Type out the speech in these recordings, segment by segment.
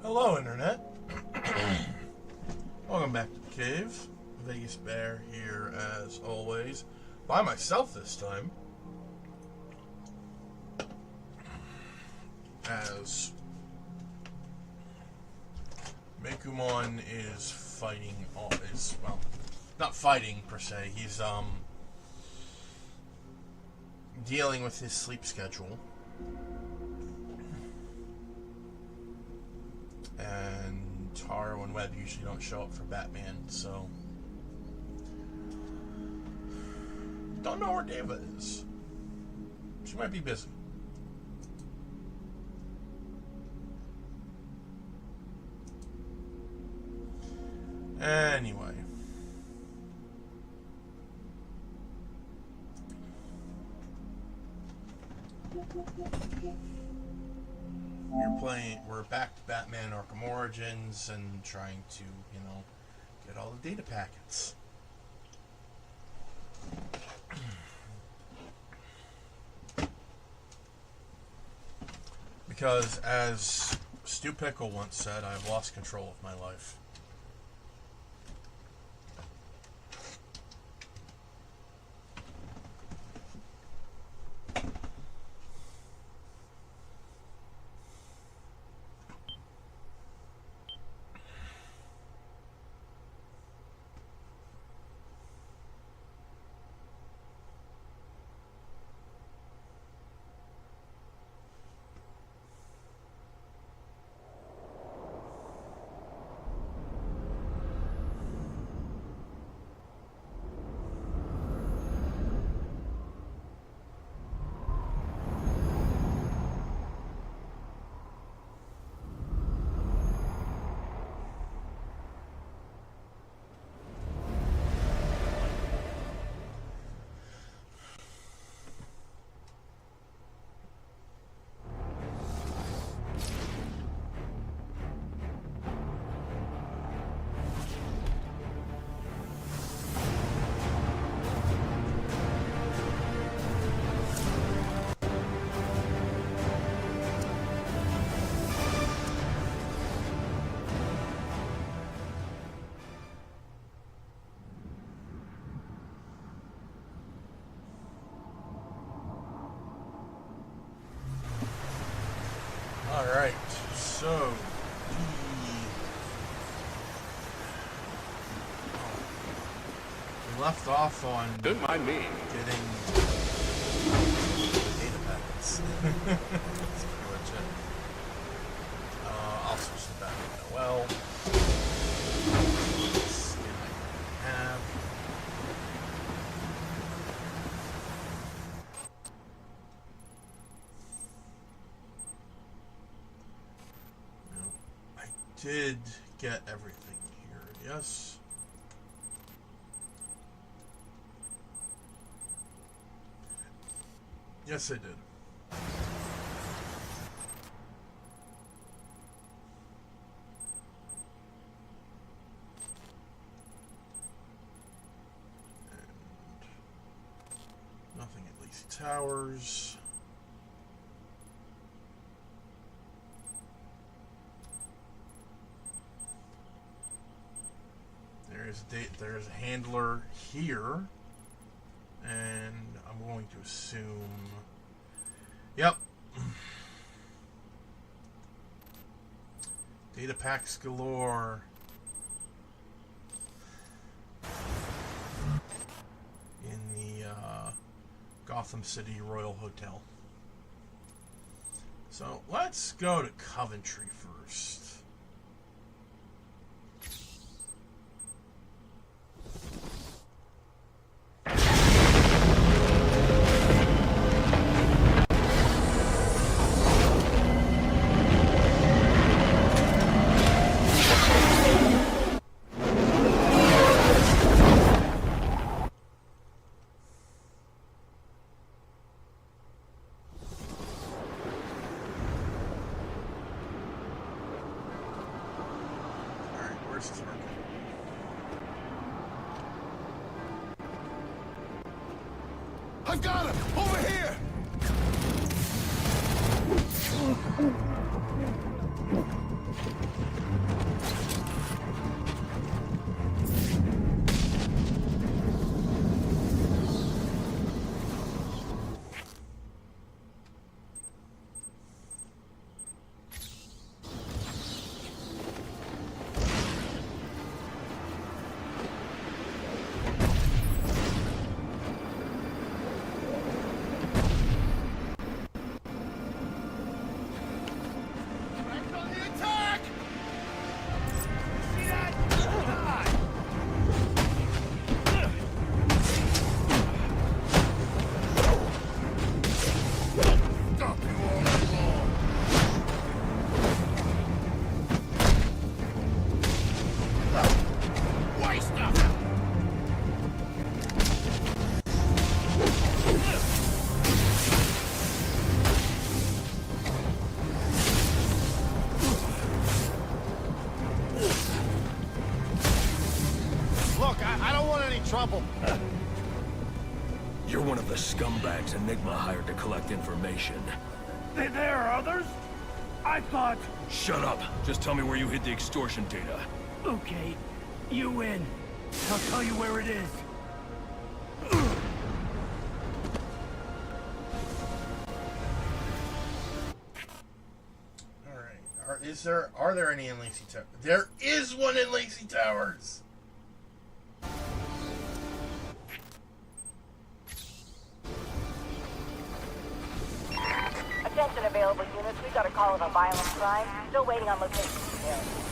Hello, Internet. Welcome back to the cave. Vegas Bear here, as always. By myself this time. As Mekumon is fighting, well, not fighting per se, he's, dealing with his sleep schedule. And Taro and Webb usually don't show up for Batman, so don't know where Deva is. She might be busy. Anyway. We're back to Batman Arkham Origins and trying to, get all the data packets. Because, as Stu Pickle once said, I've lost control of my life. Alright, so we left off on Don't mind me getting the data packets. That's pretty much it. I'll switch them back to Noel. Skin I have. Did get everything here, yes? Yes, I did. And nothing at least towers. There's a handler here, and I'm going to assume, yep, data packs galore in the Gotham City Royal Hotel. So let's go to Coventry first. I've got him! Over here! trouble. You're one of the scumbags Enigma hired to collect information. There are others? I thought... Shut up! Just tell me where you hid the extortion data. Okay, you win. I'll tell you where it is. Are there any in Lacey Towers? There is one in Lacey Towers! Attention available units, we got a call of a violent crime. Still waiting on location details.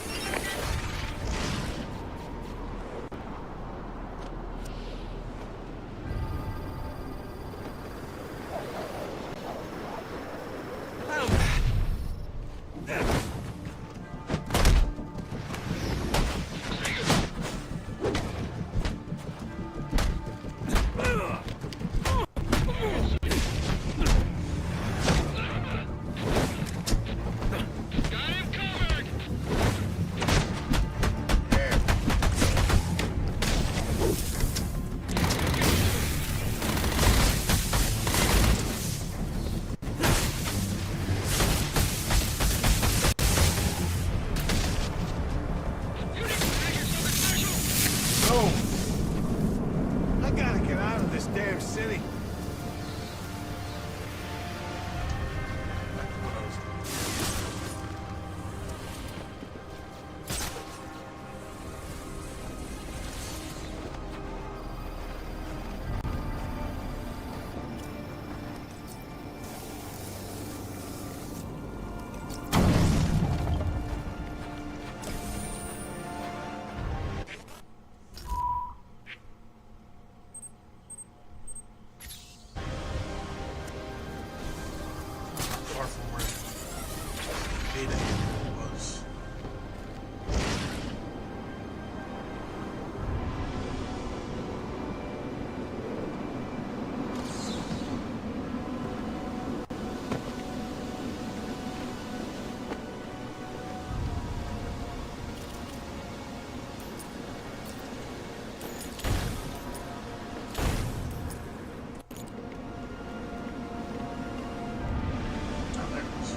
I gotta get out of this damn city. Far from where Ada was. Oh, there it is.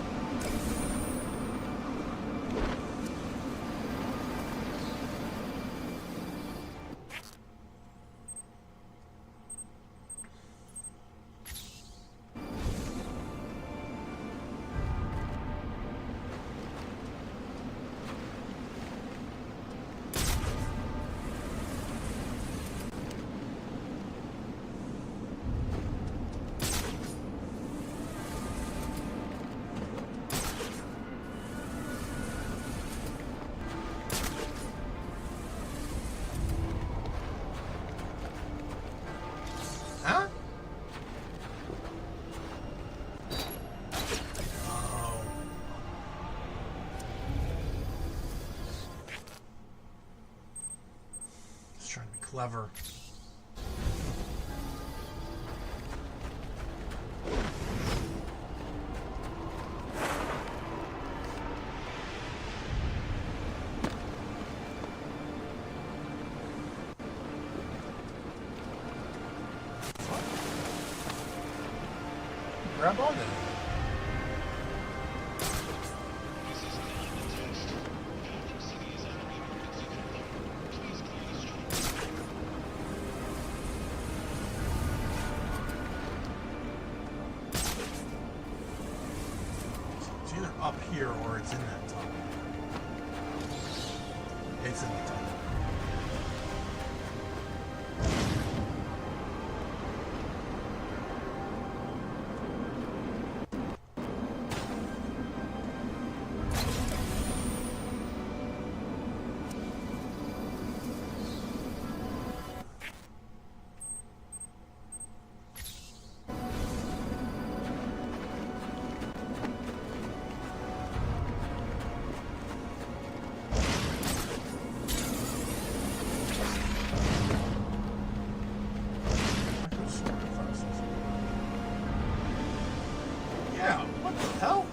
Huh? Oh. Just trying to be clever. Grab on then. It's either up here or it's in that tunnel. It's in the tunnel. Yeah, what the hell?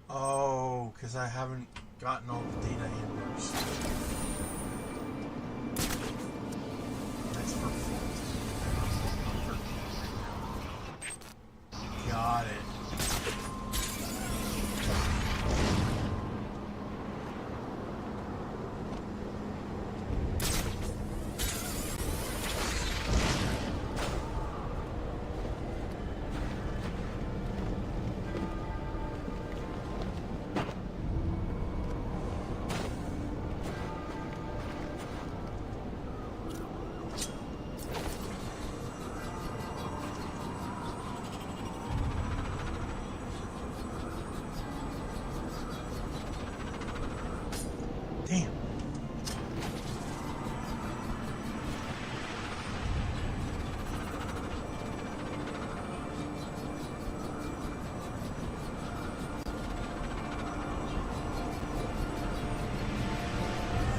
Oh, because I haven't gotten all the data handlers. That's for 14. Got it. Damn.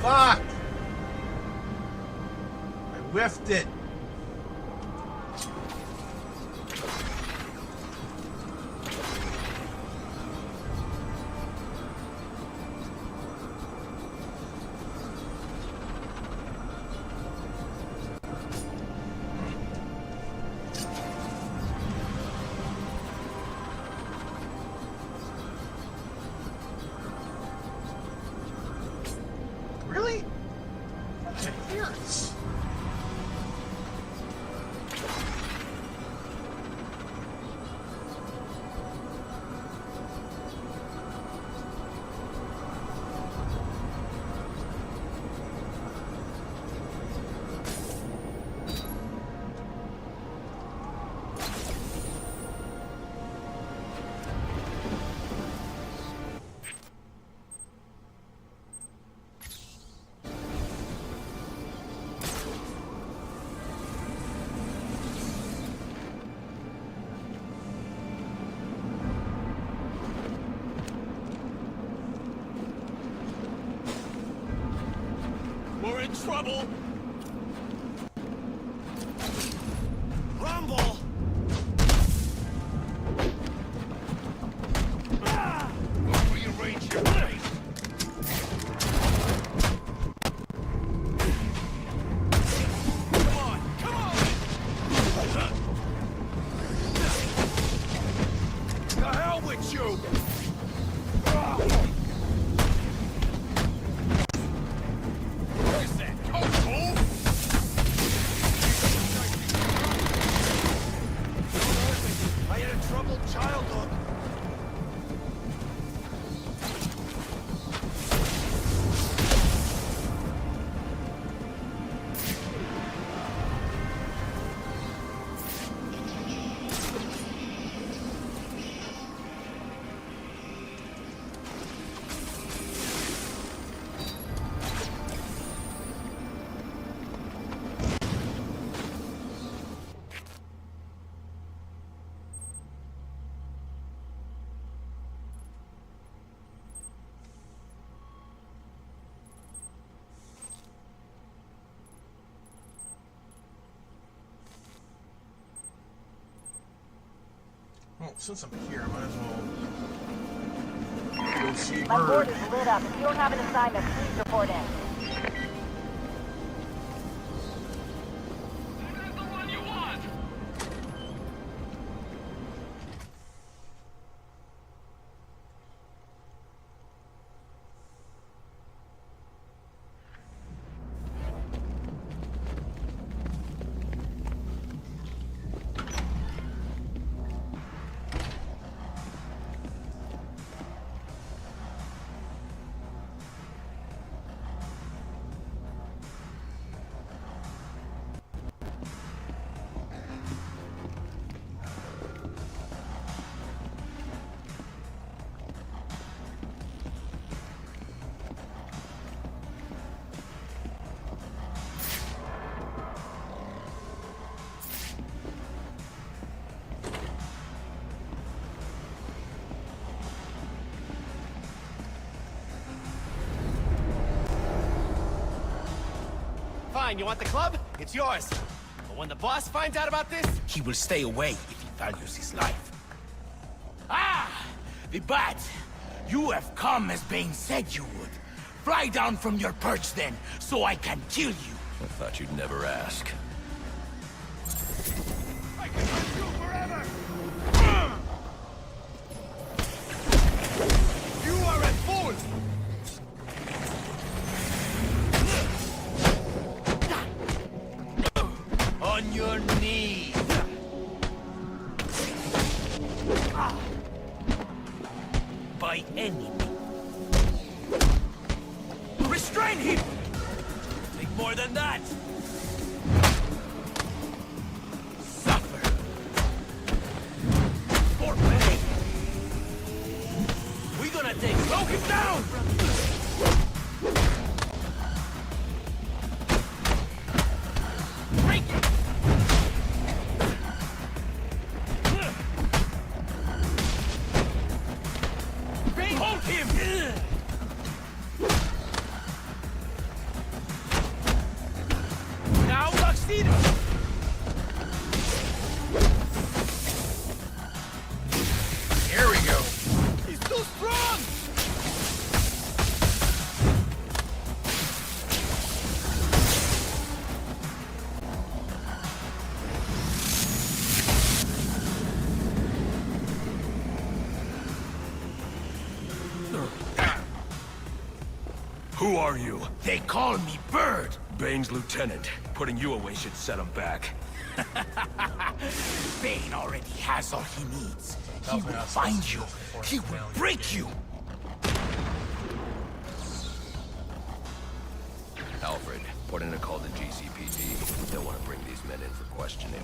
Fuck! I whiffed it. Really? Okay, here's. We're in trouble! Rumble! Over your range your face! Come on! Come on! The hell with you! I had a troubled childhood. Well, since I'm here, I might as well go see My board Bird. is lit up. If you don't have an assignment, please report in. Fine, you want the club? It's yours. But when the boss finds out about this, He will stay away if he values his life. the bat! You have come as Bane said you would. Fly down from your perch then, so I can kill you. I thought you'd never ask. I can hunt you forever! You are a fool! On your knees. By any means. Restrain him! Think more than that! Suffer! For pay! We're gonna take... Slow him down! Break it! Hold him! Now succeeded! Here we go. He's too strong! Who are you? They call me Bird. Bane's lieutenant. Putting you away should set him back. Bane already has all he needs. He Tells me will how find supposed to you. do this before He it's will finally break game. you. Alfred, put in a call to GCPD. They'll want to bring these men in for questioning.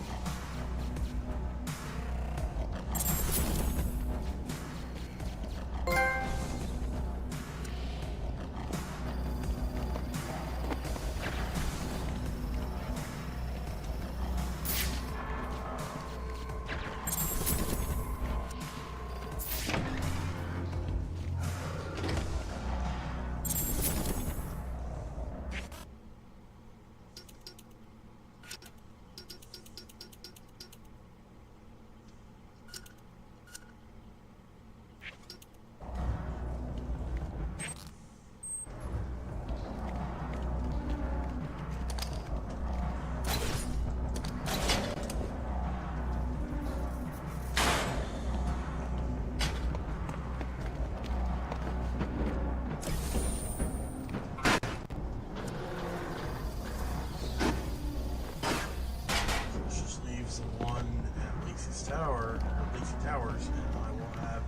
This just leaves the one at Lacey's Tower, or Lacey Towers, and I will have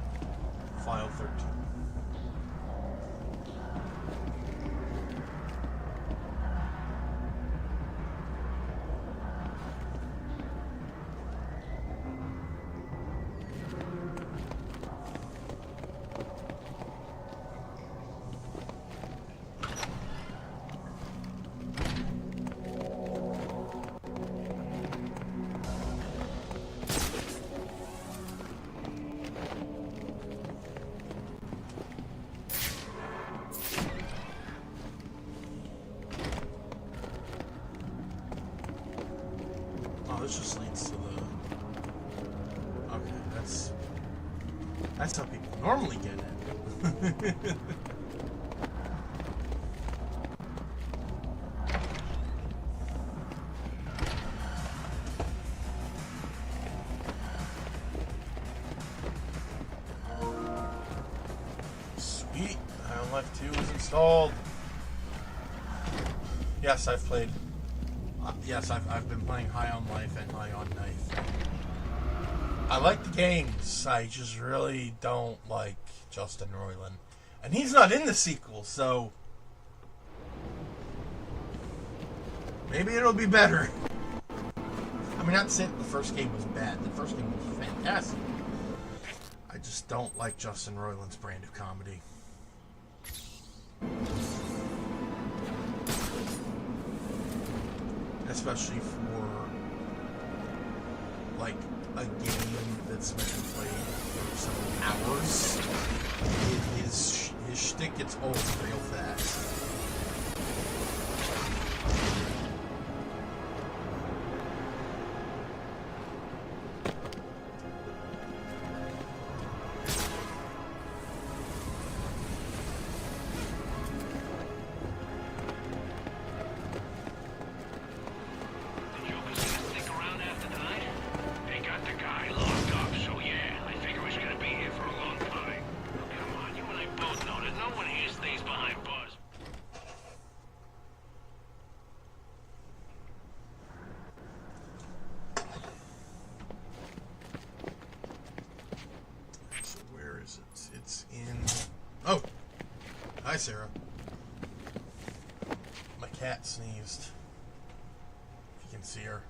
file 13. Oh, this just leads to the... Okay, that's how people normally get it. Sweet, High on Life 2 is installed. Yes, I've played. Yes, I've been playing High on Life and High on Knife. I like the games. I just really don't like Justin Roiland, and he's not in the sequel, so maybe it'll be better. I mean, not saying the first game was bad. The first game was fantastic. I just don't like Justin Roiland's brand of comedy. Especially for, like, a game that's meant to play for several hours. His shtick gets old real fast. Sarah. My cat sneezed. If you can see her.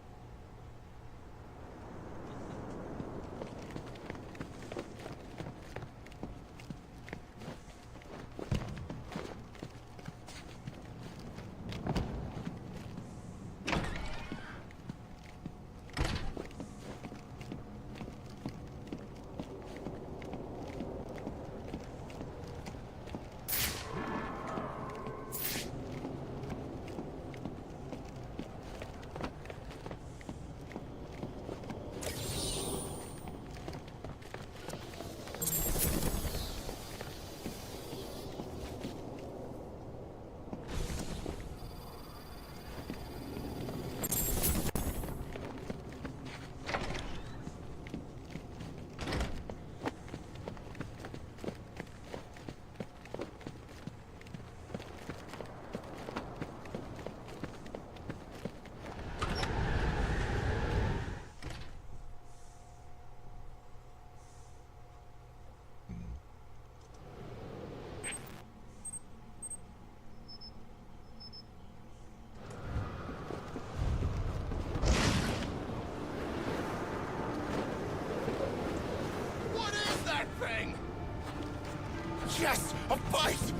Yes, a fight!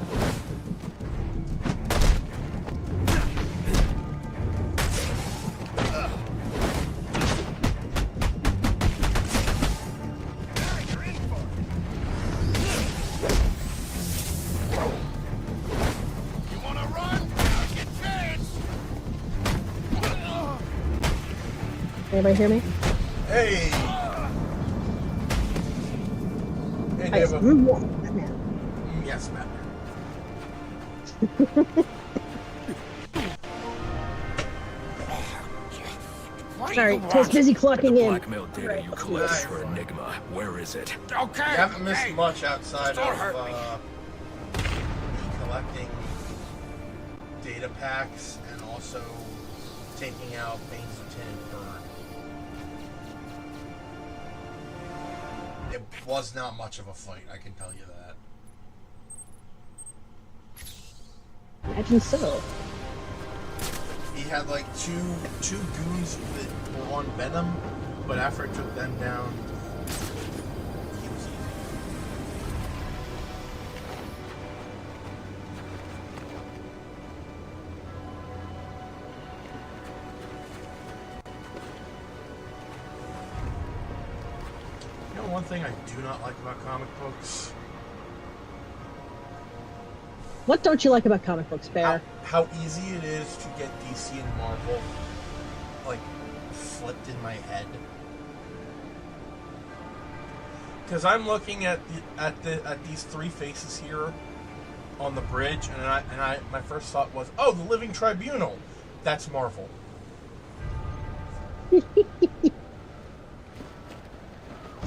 You wanna run? Now's your chance! Anybody hear me? Hey! Hey, Nice. Deva. Batman. Yes, Batman. Sorry, Toad's busy clocking The in. blackmail data you collected for Enigma. Where is it? Okay. You haven't missed hey, much outside don't of hurt me. me collecting data packs and also taking out Bane's Lieutenant Bird. It was not much of a fight, I can tell you that. Imagine so. He had like two goons that were on Venom, but after I took them down, he was easy. You know one thing I do not like about comic books? What don't you like about comic books, Bear? How easy it is to get DC and Marvel like flipped in my head. Because I'm looking at these three faces here on the bridge, and my first thought was, oh, the Living Tribunal. That's Marvel.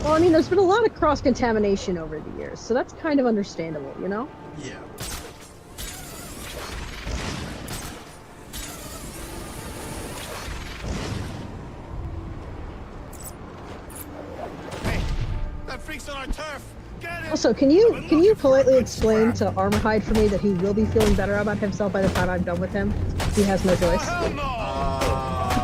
Well, I mean, there's been a lot of cross-contamination over the years, so that's kind of understandable, you know? Yeah. Hey, that freak's on our turf. Get him. Also, can you politely explain to Armorhide for me that he will be feeling better about himself by the time I'm done with him? He has no Oh, choice. hell no.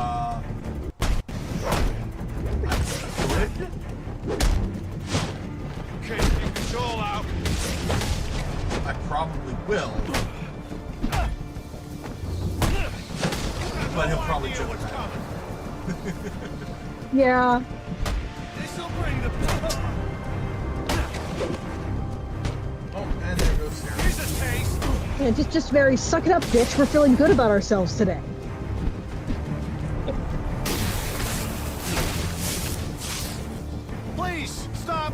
Okay, take control out. I probably will. But he'll probably jump What's back. coming? Yeah. This'll bring the. Oh, and there goes Sarah. Here's a taste. Yeah, just very suck it up, bitch. We're feeling good about ourselves today. Please stop.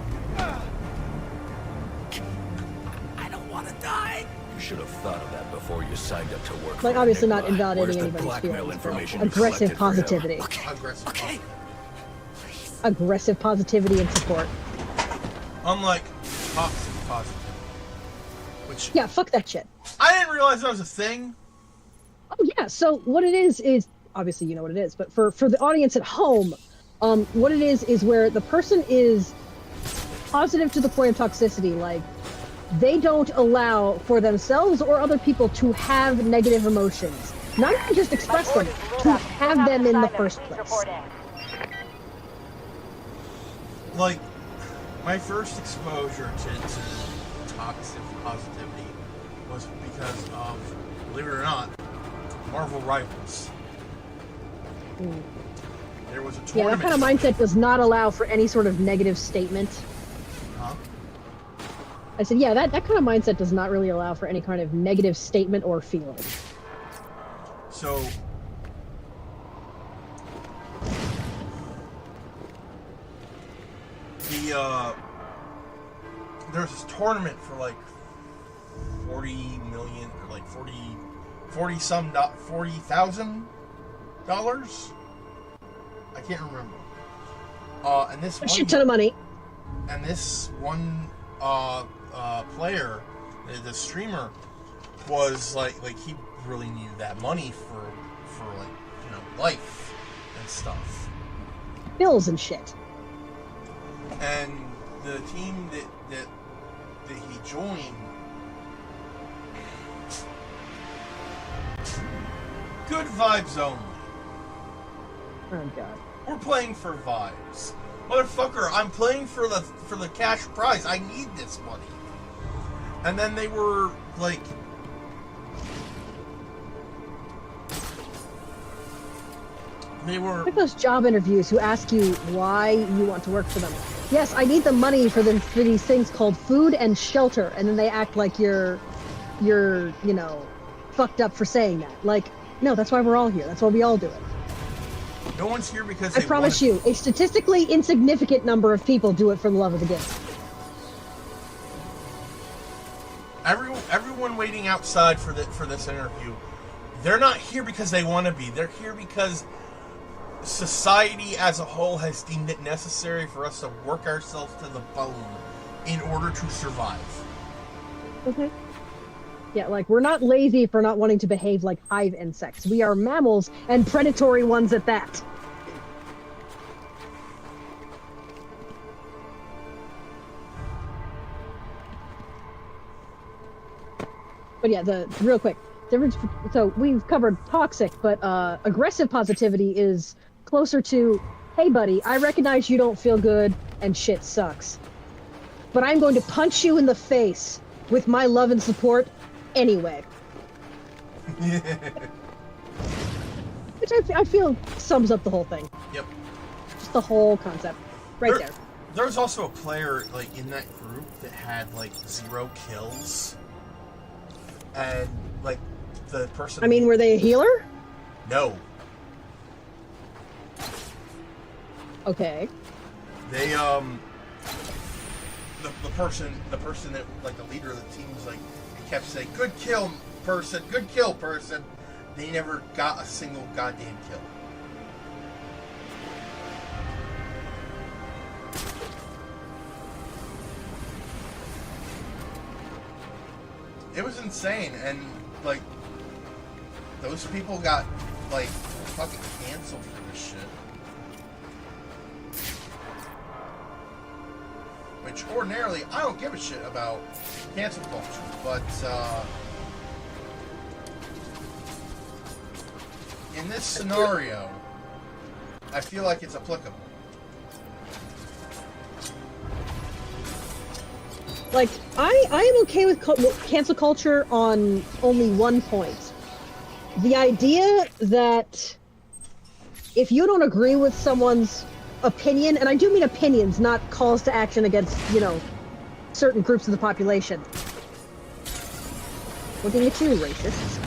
I don't want to die. You should have thought of that before you signed up to work. Like, for obviously not Enigma. invalidating Where's the anybody's blackmail feelings, but information you aggressive collected for him? positivity. Aggressive. Okay. Aggressive positivity and support. Unlike toxic positivity. Which Yeah, fuck that shit. I didn't realize that was a thing. Oh yeah, so what it is obviously you know what it is, but for the audience at home, what it is where the person is positive to the point of toxicity, like they don't allow for themselves or other people to have negative emotions. Not even just express them, to have them in the first place. Like, my first exposure to toxic positivity was because of, believe it or not, Marvel Rivals. There was a tournament. Yeah, that kind of mindset does not allow for any sort of negative statement. Huh? I said, yeah, that kind of mindset does not really allow for any kind of negative statement or feeling. So, there's this tournament for like 40 million or like 40,000 dollars. I can't remember. And this A shit ton of money. And this one player, the streamer, was like he really needed that money for like, you know, life and stuff. Bills and shit. And the team that he joined, good vibes only. Oh god. We're playing for vibes. Motherfucker, I'm playing for the cash prize. I need this money. And then they were like, like those job interviews who ask you why you want to work for them. Yes, I need the money for these things called food and shelter, and then they act like you're you know, fucked up for saying that. Like, no, that's why we're all here. That's why we all do it. No one's here because I promise you, a statistically insignificant number of people do it for the love of the game. Everyone waiting outside for this interview, they're not here because they want to be. They're here because society as a whole has deemed it necessary for us to work ourselves to the bone in order to survive. Okay. Yeah, like, we're not lazy for not wanting to behave like hive insects. We are mammals, and predatory ones at that. But yeah, real quick difference. So we've covered toxic, but aggressive positivity is closer to, hey buddy, I recognize you don't feel good and shit sucks, but I'm going to punch you in the face with my love and support anyway. Which I feel sums up the whole thing. Yep. Just the whole concept. Right there. There was also a player, like, in that group that had, like, 0 kills. And, like, the person... I mean, were they a healer? No. Okay. They, the person that, like, the leader of the team was like, he kept saying, good kill, person. They never got a single goddamn kill. It was insane, and, like, those people got, like, fucking canceled for this shit. Which, ordinarily, I don't give a shit about cancel culture, but, in this scenario, I feel like it's applicable. Like, I am okay with cancel culture on only one point. The idea that if you don't agree with someone's opinion, and I do mean opinions, not calls to action against, you know, certain groups of the population. Looking at you, racists.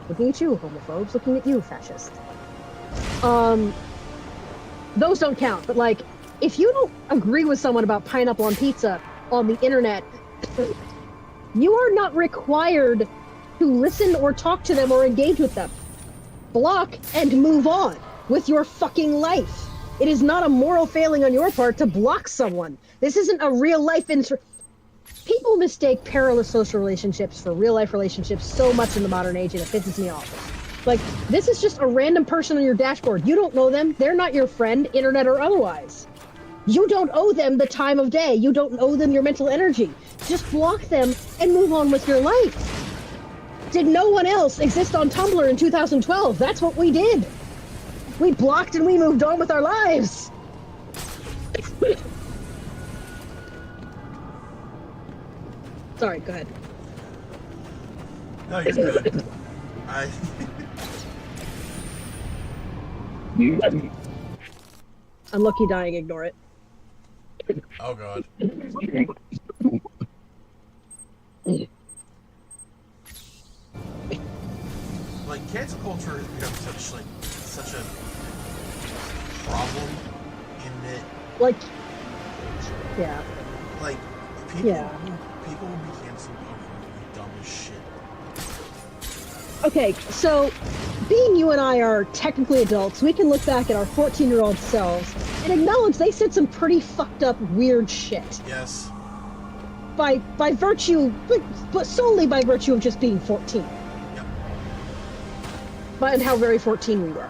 Looking at you, homophobes. Looking at you, fascists. Those don't count, but, like, if you don't agree with someone about pineapple on pizza on the internet, you are not required to listen or talk to them or engage with them. Block and move on with your fucking life. It is not a moral failing on your part to block someone. This isn't a real life People mistake perilous social relationships for real life relationships so much in the modern age, and it pisses me off. Like, this is just a random person on your dashboard. You don't know them. They're not your friend, internet or otherwise. You don't owe them the time of day. You don't owe them your mental energy. just block them and move on with your life. Did no one else exist on Tumblr in 2012? That's what we did. We blocked and we moved on with our lives. Sorry, go ahead. No, you're good. Unlucky dying, ignore it. Oh god. Like, cancel culture has become such a problem in that, Like, yeah. like, people Yeah. people will be canceled over the dumbest shit. Okay, so being you and I are technically adults, we can look back at our 14-year-old selves and acknowledge they said some pretty fucked up, weird shit. Yes. By virtue, but solely by virtue of just being 14. Yep. And how very 14 we were.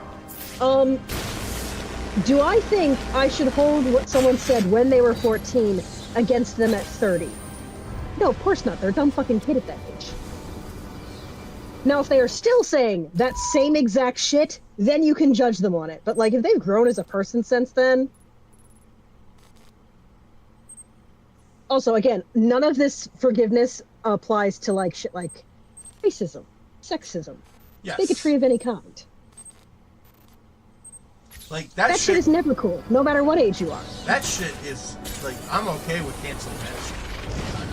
Do I think I should hold what someone said when they were 14 against them at 30? No, of course not. They're a dumb fucking kid at that age. Now, if they are still saying that same exact shit, then you can judge them on it. But, like, if they've grown as a person since then... Also, again, none of this forgiveness applies to, like, shit like racism, sexism, Yes. bigotry of any kind. Like, That shit is never cool, no matter what age you are. that shit is, like, I'm okay with canceling that shit.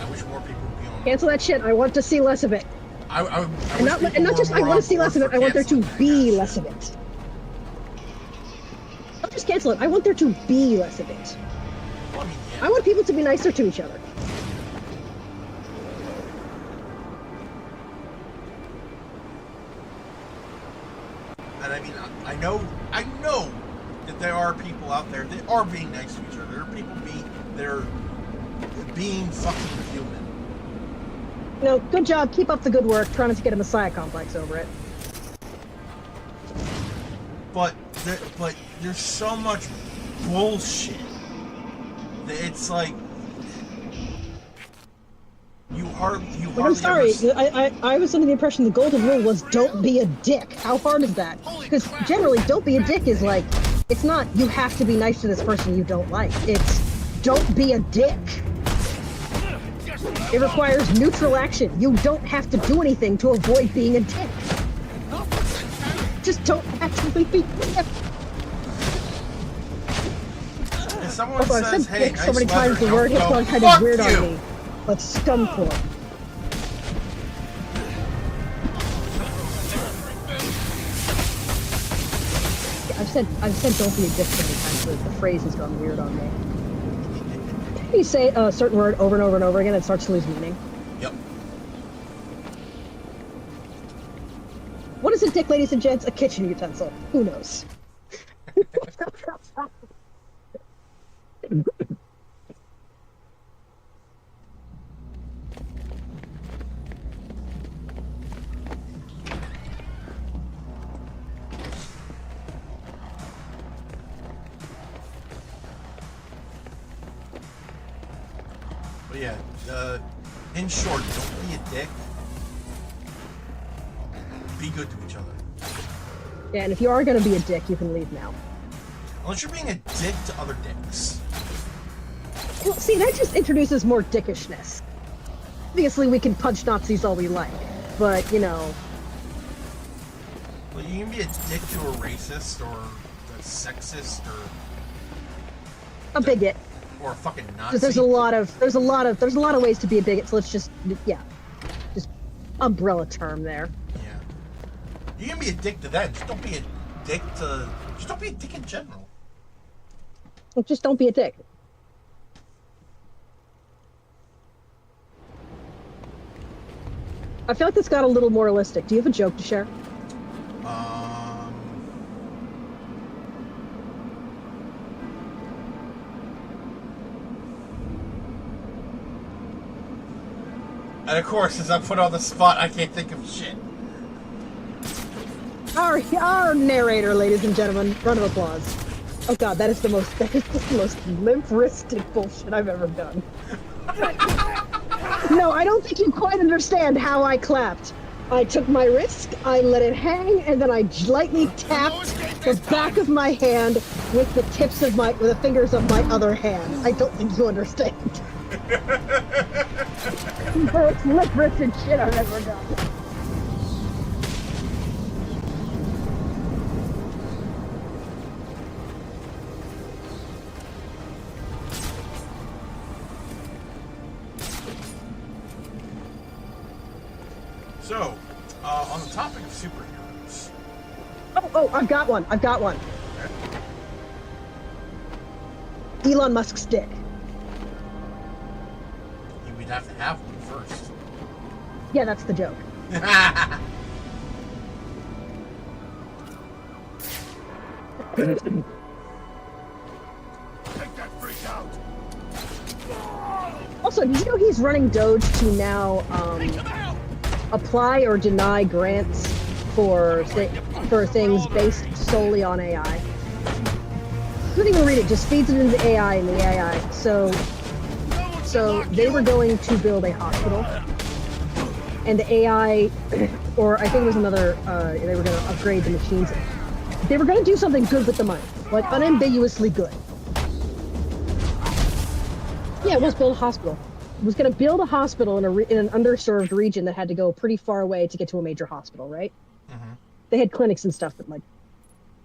I wish more people would be on. Cancel that shit. I want to see less of it. I And wish not people were just I more want on to see less of board it, I for want there to canceling that be shit. less of it. Don't just cancel it, I want there to be less of it. Well, I mean, yeah. I want people to be nicer to each other. And I mean, I know that there are people out there that are being nice to each other. There are people they're being fucking human. No, good job, keep up the good work, trying not to get a messiah complex over it. But there's so much bullshit that it's like you hardly. But I'm sorry, ever- I was under the impression the golden rule was don't be a dick. How hard is that? Because generally, don't be a dick is like, it's not you have to be nice to this person you don't like. It's don't be a dick. It requires neutral action. You don't have to do anything to avoid being a dick. Just don't actively be a dick. If someone Also, I've says, said "Hey, dick nice so many weather," times the don't word has go, gone kind "Fuck of weird you." on me. Like scumcore. I've said don't be a dick so many times, but the phrase has gone weird on me. You say a certain word over and over and over again, it starts to lose meaning. Yep. What is a dick, ladies and gents? A kitchen utensil. Who knows? But yeah, in short, don't be a dick. Be good to each other. Yeah, and if you are going to be a dick, you can leave now. Unless you're being a dick to other dicks. Well, see, that just introduces more dickishness. Obviously, we can punch Nazis all we like, but, you know... Well, you can be a dick to a racist, or a sexist, or a bigot. or a fucking Nazi. There's a lot of ways to be a bigot, so let's just, yeah. Just umbrella term there. Yeah. You can be a dick to them. Just don't be a dick to... Just don't be a dick in general. Just don't be a dick. I feel like this got a little moralistic. Do you have a joke to share? And of course, as I'm put on the spot, I can't think of shit. Our narrator, ladies and gentlemen, round of applause. Oh god, that is the most limp-wristed bullshit I've ever done. No, I don't think you quite understand how I clapped. I took my wrist, I let it hang, and then I lightly tapped the back of my hand with the with the fingers of my other hand. I don't think you understand. The most lip-wristed shit I've ever done. So, on the topic of superheroes. Oh, I've got one. Elon Musk's dick. We'd have to have one first. Yeah, that's the joke. Take that freak out. Also, did you know he's running Doge to now apply or deny grants for things based solely on AI? Couldn't even read it, just feeds it into the AI and the AI. So they were going to build a hospital, and the AI, or I think it was another, they were going to upgrade the machines. They were going to do something good with the money, like unambiguously good. Yeah, it was build a hospital. It was going to build a hospital in an underserved region that had to go pretty far away to get to a major hospital, right? Mm-hmm. They had clinics and stuff that, like,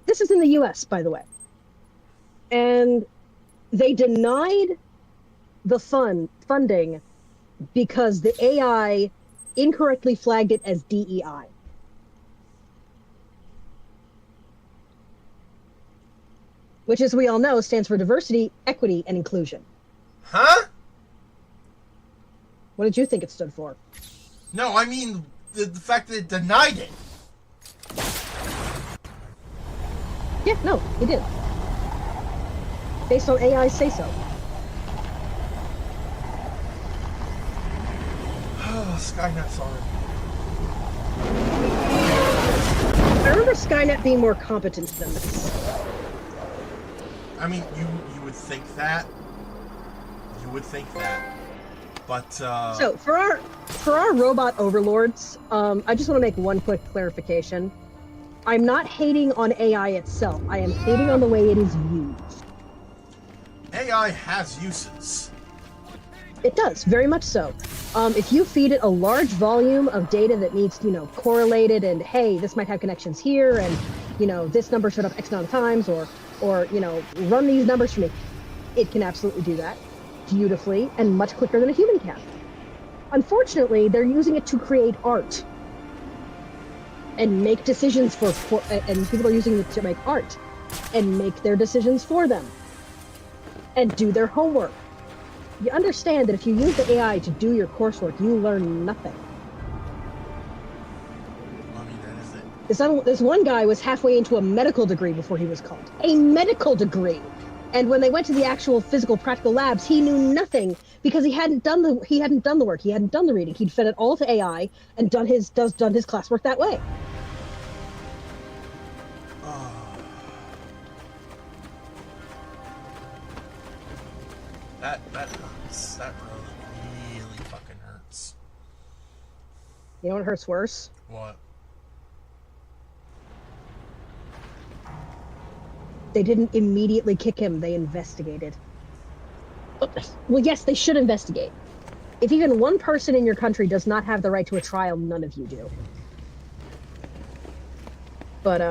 this is in the U.S., by the way. And they denied the funding because the AI incorrectly flagged it as DEI. Which, as we all know, stands for diversity, equity, and inclusion. Huh? What did you think it stood for? No, I mean the fact that it denied it. Yeah, no, it did. Based on AI say so. Skynet's on. I remember Skynet being more competent than this. I mean, you would think that. You would think that. But, So, for our robot overlords, I just want to make one quick clarification. I'm not hating on AI itself. I am hating on the way it is used. AI has uses. It does, very much so. If you feed it a large volume of data that needs, correlated and, hey, this might have connections here, and, this number showed up X amount of times, or run these numbers for me, it can absolutely do that beautifully and much quicker than a human can. Unfortunately, they're using it to create art and make decisions and people are using it to make art and make their decisions for them and do their homework. You understand that if you use the AI to do your coursework, you learn nothing. I mean, that is it. This one guy was halfway into a medical degree before he was called. A medical degree! And when they went to the actual physical practical labs, he knew nothing because he hadn't done the work, he hadn't done the reading. He'd fed it all to AI and done his classwork that way. That hurts. That really fucking hurts. You know what hurts worse? What? They didn't immediately kick him, they investigated. Well, yes, they should investigate. If even one person in your country does not have the right to a trial, none of you do. But,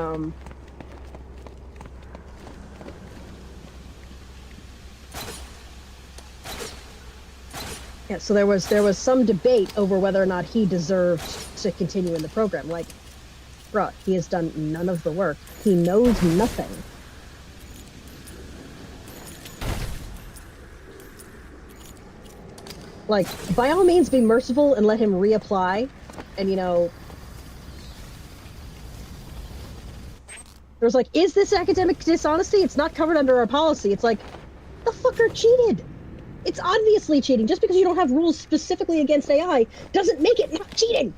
yeah, so there was some debate over whether or not he deserved to continue in the program. Like, bruh, he has done none of the work. He knows nothing. Like, by all means, be merciful and let him reapply. And, there's like, is this academic dishonesty? It's not covered under our policy. It's like, the fucker cheated. It's obviously cheating. Just because you don't have rules specifically against AI doesn't make it not cheating.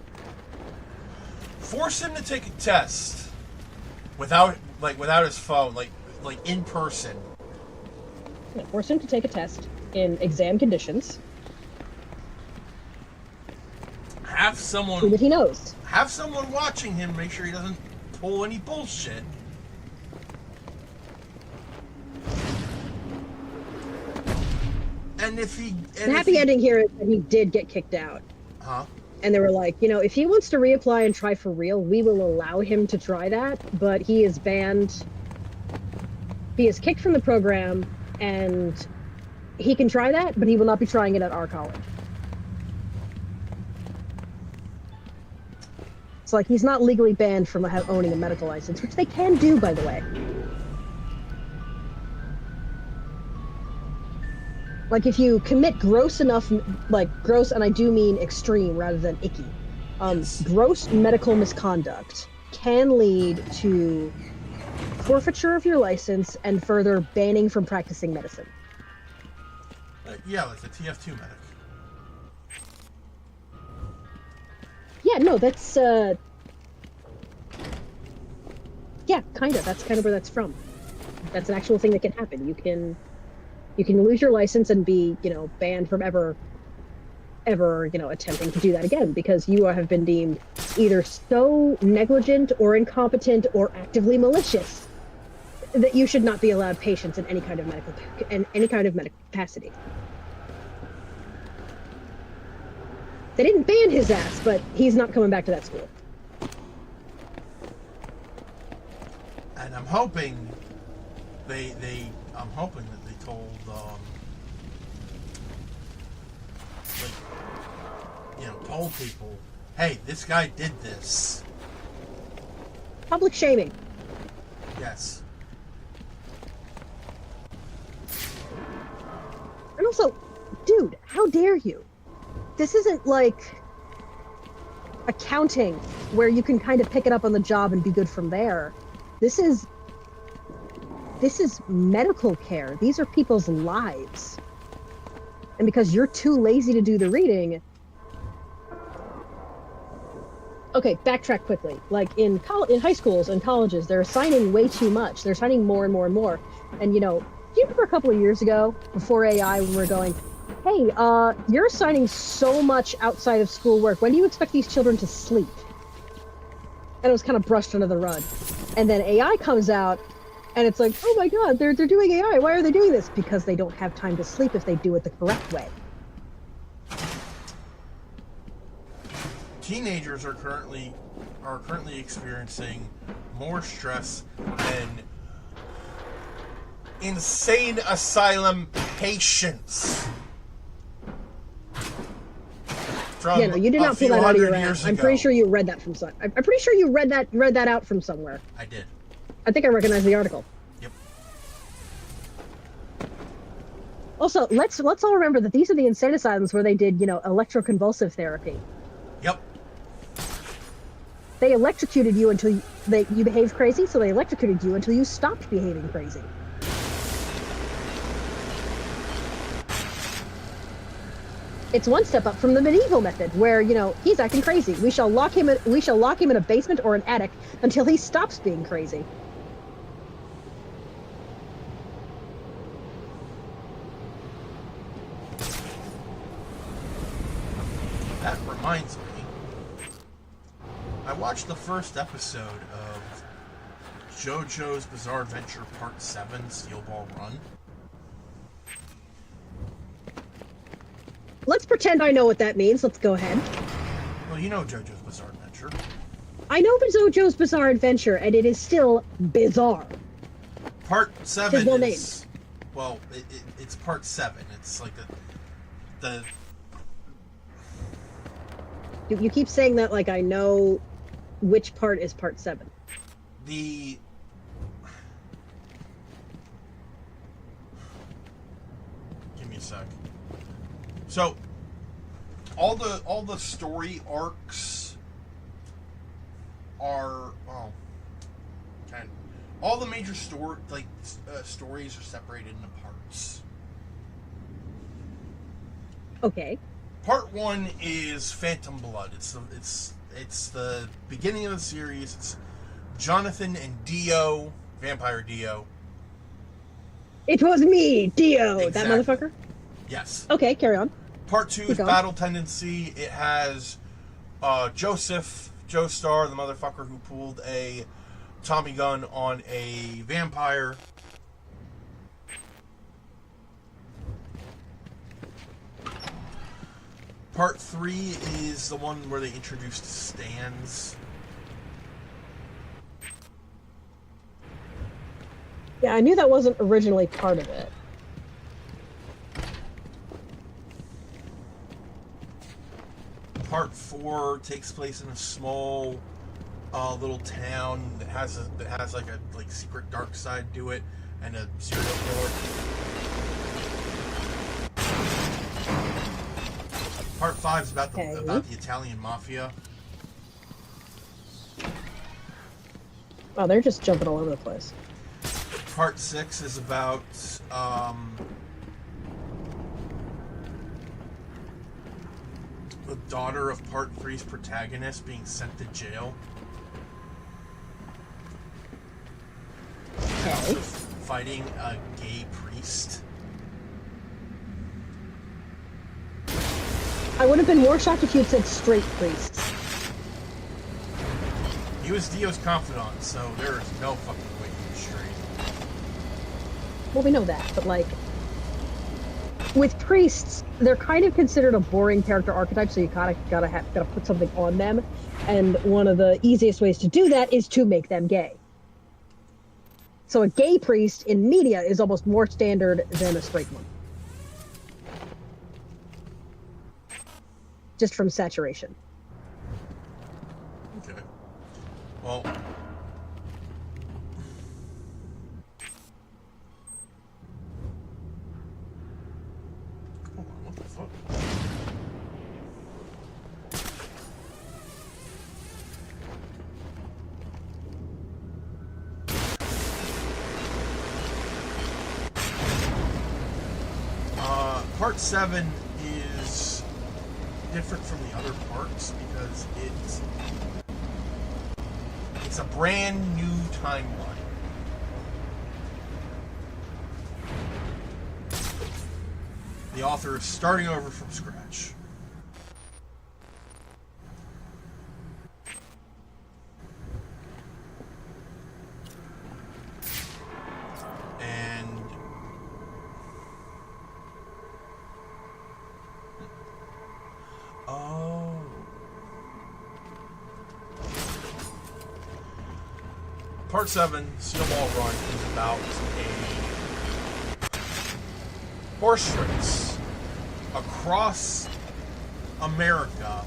Force him to take a test without his phone, like in person. Yeah, force him to take a test in exam conditions. have See someone what he knows. watching him. Make sure he doesn't pull any bullshit. And if he, The happy ending here is that he did get kicked out. huh? And they were like, if he wants to reapply and try for real, we will allow him to try that, but he is banned. He is kicked from the program, and he can try that, but he will not be trying it at our college. It's like he's not legally banned from owning a medical license, which they can do, by the way. Like, if you commit gross enough, gross, and I do mean extreme rather than icky, gross medical misconduct can lead to forfeiture of your license and further banning from practicing medicine. Yeah, like the TF2 medic. Yeah, no, that's, yeah, kinda. That's kind of where that's from. That's an actual thing that can happen. You can lose your license and be, banned from ever, attempting to do that again, because you have been deemed either so negligent or incompetent or actively malicious that you should not be allowed patients in any kind of medical capacity. They didn't ban his ass, but he's not coming back to that school. And I'm hoping I'm hoping that they told, told people, hey, this guy did this. Public shaming. Yes. And also, dude, how dare you? This isn't like accounting where you can kind of pick it up on the job and be good from there. This is medical care. These are people's lives. And because you're too lazy to do the reading... Okay, backtrack quickly. Like, in high schools and colleges, they're assigning way too much. They're assigning more and more and more. And, do you remember a couple of years ago, before AI, when we were going, hey, you're assigning so much outside of schoolwork. When do you expect these children to sleep? And it was kind of brushed under the rug. And then AI comes out, and it's like, oh my god, they're doing AI. Why are they doing this? Because they don't have time to sleep if they do it the correct way. Teenagers are currently experiencing more stress than insane asylum patients. From Yeah, no, you did not pull that out of your ass. I'm pretty sure you read that from some. I'm pretty sure you read that out from somewhere. I did. I think I recognize the article. Yep. Also, let's all remember that these are the insane asylums where they did, electroconvulsive therapy. Yep. They electrocuted you until you behaved crazy, so they electrocuted you until you stopped behaving crazy. It's one step up from the medieval method, where he's acting crazy. We shall lock him in a basement or an attic until he stops being crazy. That reminds me. I watched the first episode of JoJo's Bizarre Adventure Part 7, Steel Ball Run. Let's pretend I know what that means. Let's go ahead. Well, you know JoJo's Bizarre Adventure. I know JoJo's Bizarre Adventure, and it is still bizarre. Part 7 no is... Well, it's Part 7. It's like the... You keep saying that like I know which part is Part 7. Give me a sec. So, all the story arcs are all the major stories are separated into parts. Okay. Part 1 is Phantom Blood. It's the beginning of the series. It's Jonathan and Dio, Vampire Dio. It was me, Dio, Exactly. that motherfucker? Yes. Okay, carry on. Part 2 is going. Battle Tendency. It has Joseph Joestar, the motherfucker who pulled a Tommy gun on a vampire. Part 3 is the one where they introduced stands. Yeah, I knew that wasn't originally part of it. Part 4 takes place in a small little town that has like a secret dark side to it and a serial killer. Part 5 is about the Italian mafia. Oh, they're just jumping all over the place. Part 6 is about the daughter of Part 3's protagonist being sent to jail. Okay. Fighting a gay priest. I would have been more shocked if you had said straight priests. He was Dio's confidant, so there is no fucking way he was straight. Well, we know that, but like, with priests, they're kind of considered a boring character archetype, so you gotta put something on them, and one of the easiest ways to do that is to make them gay. So a gay priest in media is almost more standard than a straight one. Just from saturation. Okay. Well. Hold on, what the fuck? Part 7 is different from the other parts because it's a brand new timeline. The author is starting over from scratch. And Part 7, Steel Ball Run, is about a horse race across America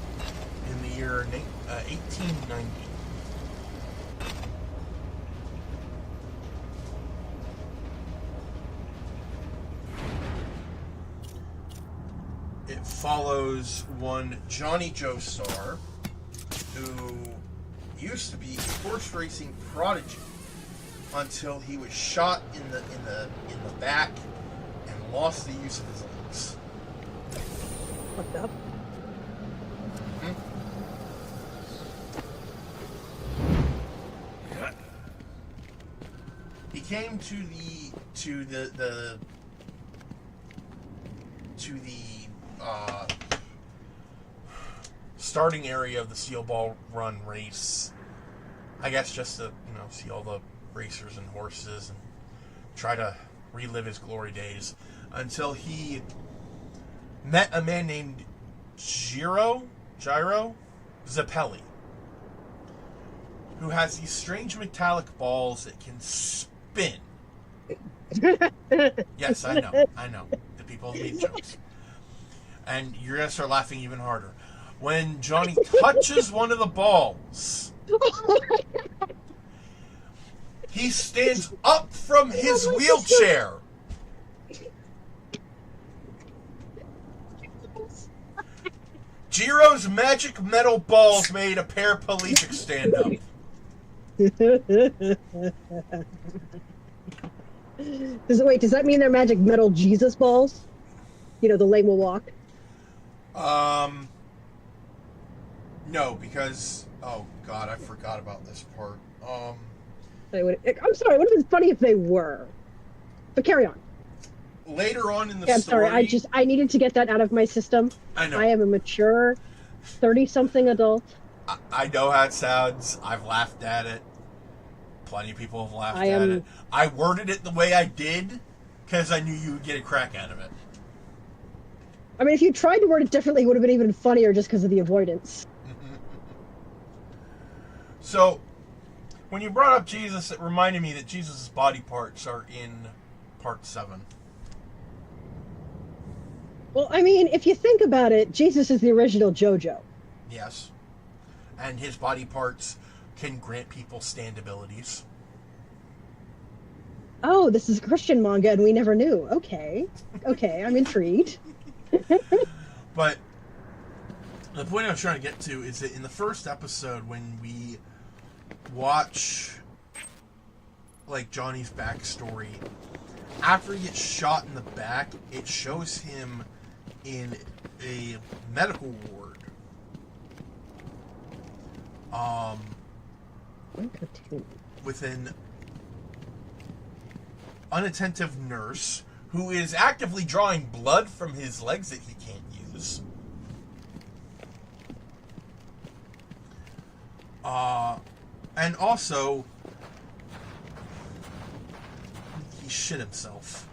in the year 1890. It follows one Johnny Joestar, who used to be a horse racing prodigy until he was shot in the back and lost the use of his legs. Fucked up. He came to the starting area of the Steel Ball Run race, I guess, just to see all the racers and horses and try to relive his glory days, until he met a man named Gyro Zappelli, who has these strange metallic balls that can spin. Yes, I know. The people make jokes. And you're going to start laughing even harder. When Johnny touches one of the balls, he stands up from his wheelchair. Jiro's magic metal balls made a paraplegic stand up. Does that mean they're magic metal Jesus balls? The lame will walk? No, because oh god, I forgot about this part. I'm sorry. It would have been funny if they were, but carry on. Later on in the I'm story, sorry. I needed to get that out of my system. I know. I am a mature 30-something adult. I know how it sounds. I've laughed at it. Plenty of people have laughed I at am- it. I worded it the way I did because I knew you would get a crack out of it. I mean, if you tried to word it differently, it would have been even funnier just because of the avoidance. So, when you brought up Jesus, it reminded me that Jesus' body parts are in part 7. Well, I mean, if you think about it, Jesus is the original JoJo. Yes. And his body parts can grant people stand abilities. Oh, this is a Christian manga and we never knew. Okay. Okay, I'm intrigued. But the point I was trying to get to is that in the first episode, when we watch like Johnny's backstory, after he gets shot in the back, it shows him in a medical ward. With an unattentive nurse who is actively drawing blood from his legs that he can't use. And also, he shit himself.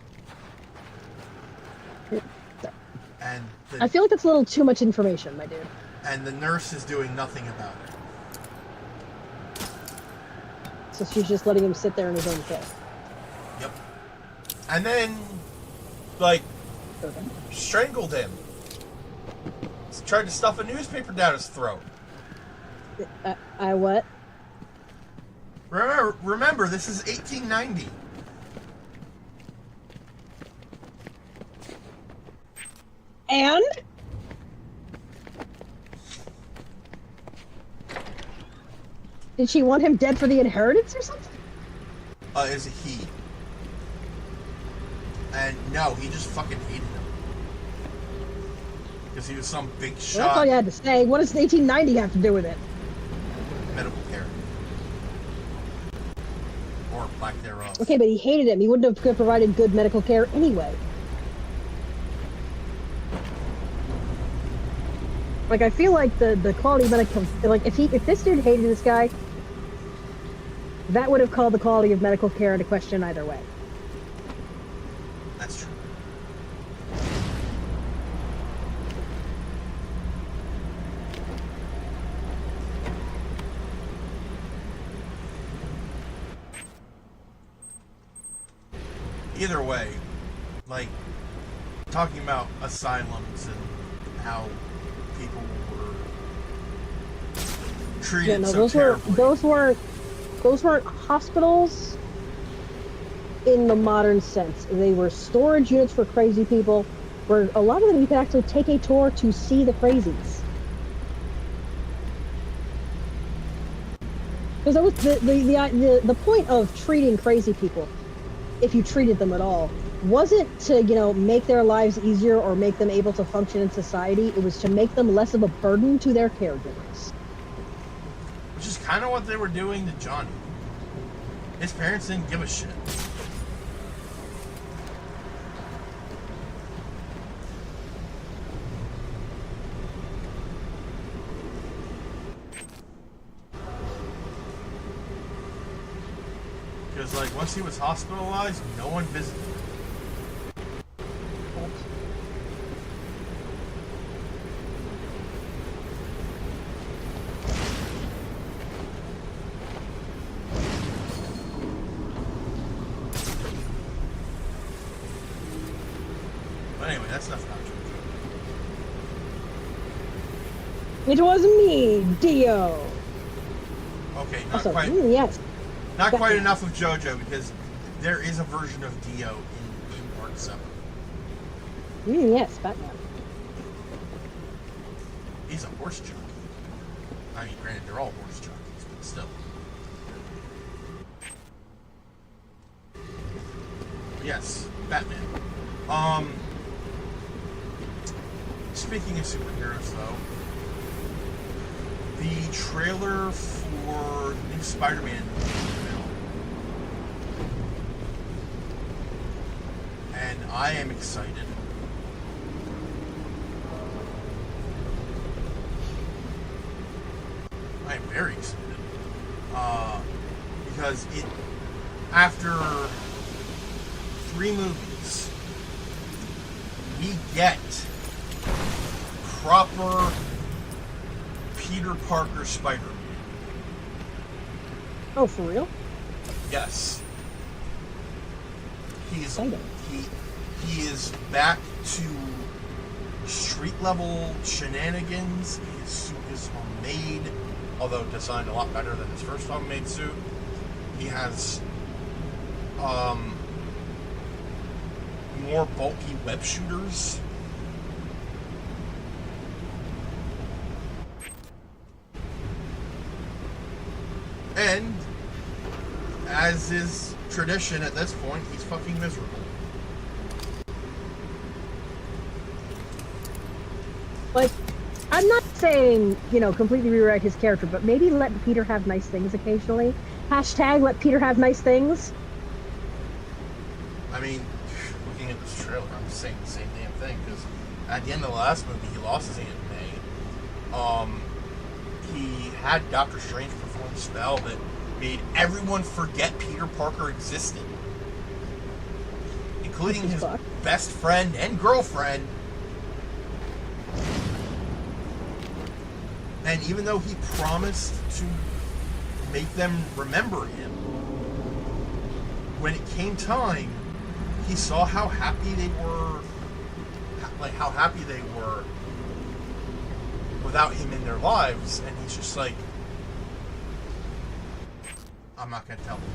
And I feel like that's a little too much information, my dude. and the nurse is doing nothing about it. So she's just letting him sit there in his own piss. Yep. And then, like, Okay. strangled him. Tried to stuff a newspaper down his throat. I what? Remember, this is 1890. And? Did she want him dead for the inheritance or something? Is a he. And no, he just fucking hated him. Because he was some big Well, shot. that's all you had to say. What does 1890 have to do with it? Medical care. Or lack thereof. Okay, but he hated him. He wouldn't have provided good medical care anyway. Like, I feel like the quality of medical, like, if this dude hated this guy, that would have called the quality of medical care into question either way. That's true. Either way, like, talking about asylums and how people were treated Yeah, no, so those terribly. those weren't hospitals in the modern sense. They were storage units for crazy people, where a lot of them you could actually take a tour to see the crazies. Because that was the point of treating crazy people, if you treated them at all, wasn't to, you know, make their lives easier or make them able to function in society. It was to make them less of a burden to their caregivers. Which is kind of what they were doing to Johnny. His parents didn't give a shit. Because, like, once he was hospitalized, no one visited him. But anyway, that's enough about JoJo. It was me, Dio. Okay, not Also, quite. yes. Not quite enough of JoJo, because there is a version of Dio in Arc 7. Yes, Batman. He's a horse jockey. I mean, granted, they're all horse jockeys, but still. Yes, Batman. Speaking of superheroes, though, the trailer for the new Spider-Man film, and I am excited. I'm very excited. Because after 3 movies, we get proper Peter Parker Spider-Man. Oh, for real? Yes. He Exciting. is back to street level shenanigans. His suit is homemade, although designed a lot better than his first homemade suit. He has more bulky web shooters. And as is tradition at this point, he's fucking miserable. Like, I'm not saying, completely rewrite his character, but maybe let Peter have nice things occasionally. Hashtag let Peter have nice things. I mean, looking at this trailer, I'm saying the same damn thing, because at the end of the last movie, he lost his Aunt May. He had Doctor Strange perform a spell that made everyone forget Peter Parker existed. Including his best friend and girlfriend. And even though he promised to make them remember him, when it came time, he saw how happy they were, without him in their lives, and he's just like, I'm not gonna tell them.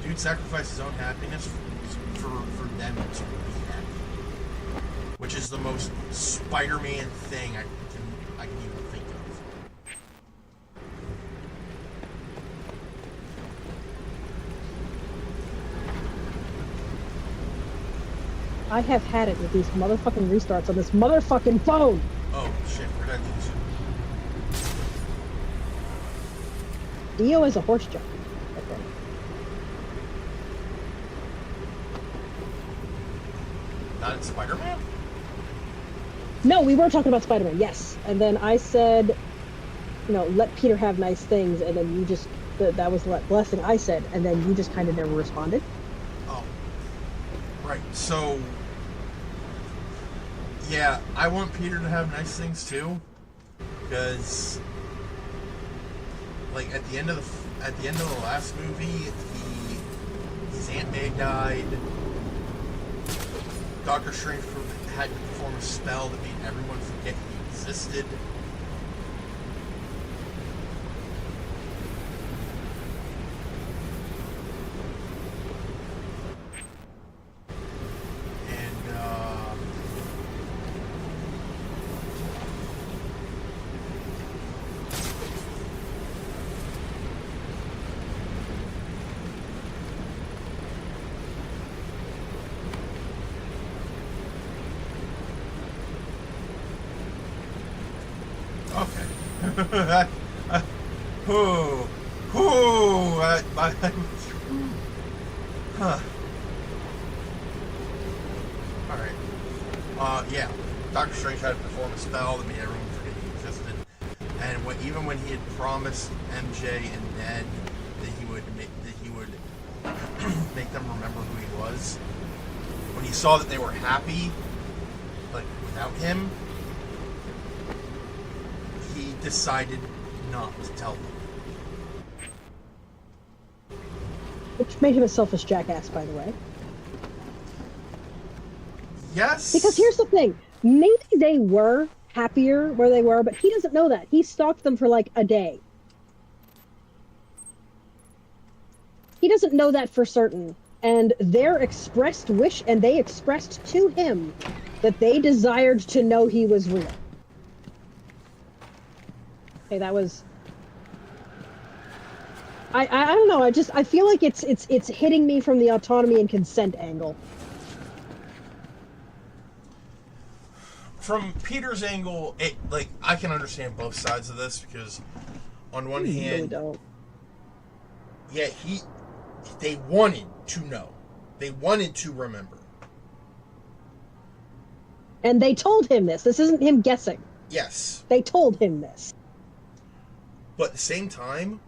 Dude sacrificed his own happiness for them to be happy, which is the most Spider-Man thing I can even think of. I have had it with these motherfucking restarts on this motherfucking phone. Oh shit, where did I lose you? Dio is a horse jockey, I think. Not in Spider-Man? No, we were talking about Spider-Man, yes. And then I said, let Peter have nice things, and then you just, that was the last thing I said, and then you just kind of never responded. Oh. Right, so... Yeah, I want Peter to have nice things too, because, like, at the end of the last movie, his Aunt May died. Doctor Strange had to perform a spell that made everyone forget he existed. Alright. Yeah. Doctor Strange had to perform a spell that made everyone forget he existed. And even when he had promised MJ and Ned that he would make them remember who he was, when he saw that they were happy, like, without him, he decided not to tell them. Which made him a selfish jackass, by the way. Yes. Because here's the thing. Maybe they were happier where they were, but he doesn't know that. He stalked them for like a day. He doesn't know that for certain. And their expressed wish, and they expressed to him that they desired to know he was real. Okay, that was... I don't know, I feel like it's hitting me from the autonomy and consent angle. From Peter's angle, I can understand both sides of this, because on one hand, really don't. yeah, they wanted to know. They wanted to remember. And they told him this. This isn't him guessing. Yes. They told him this. But at the same time,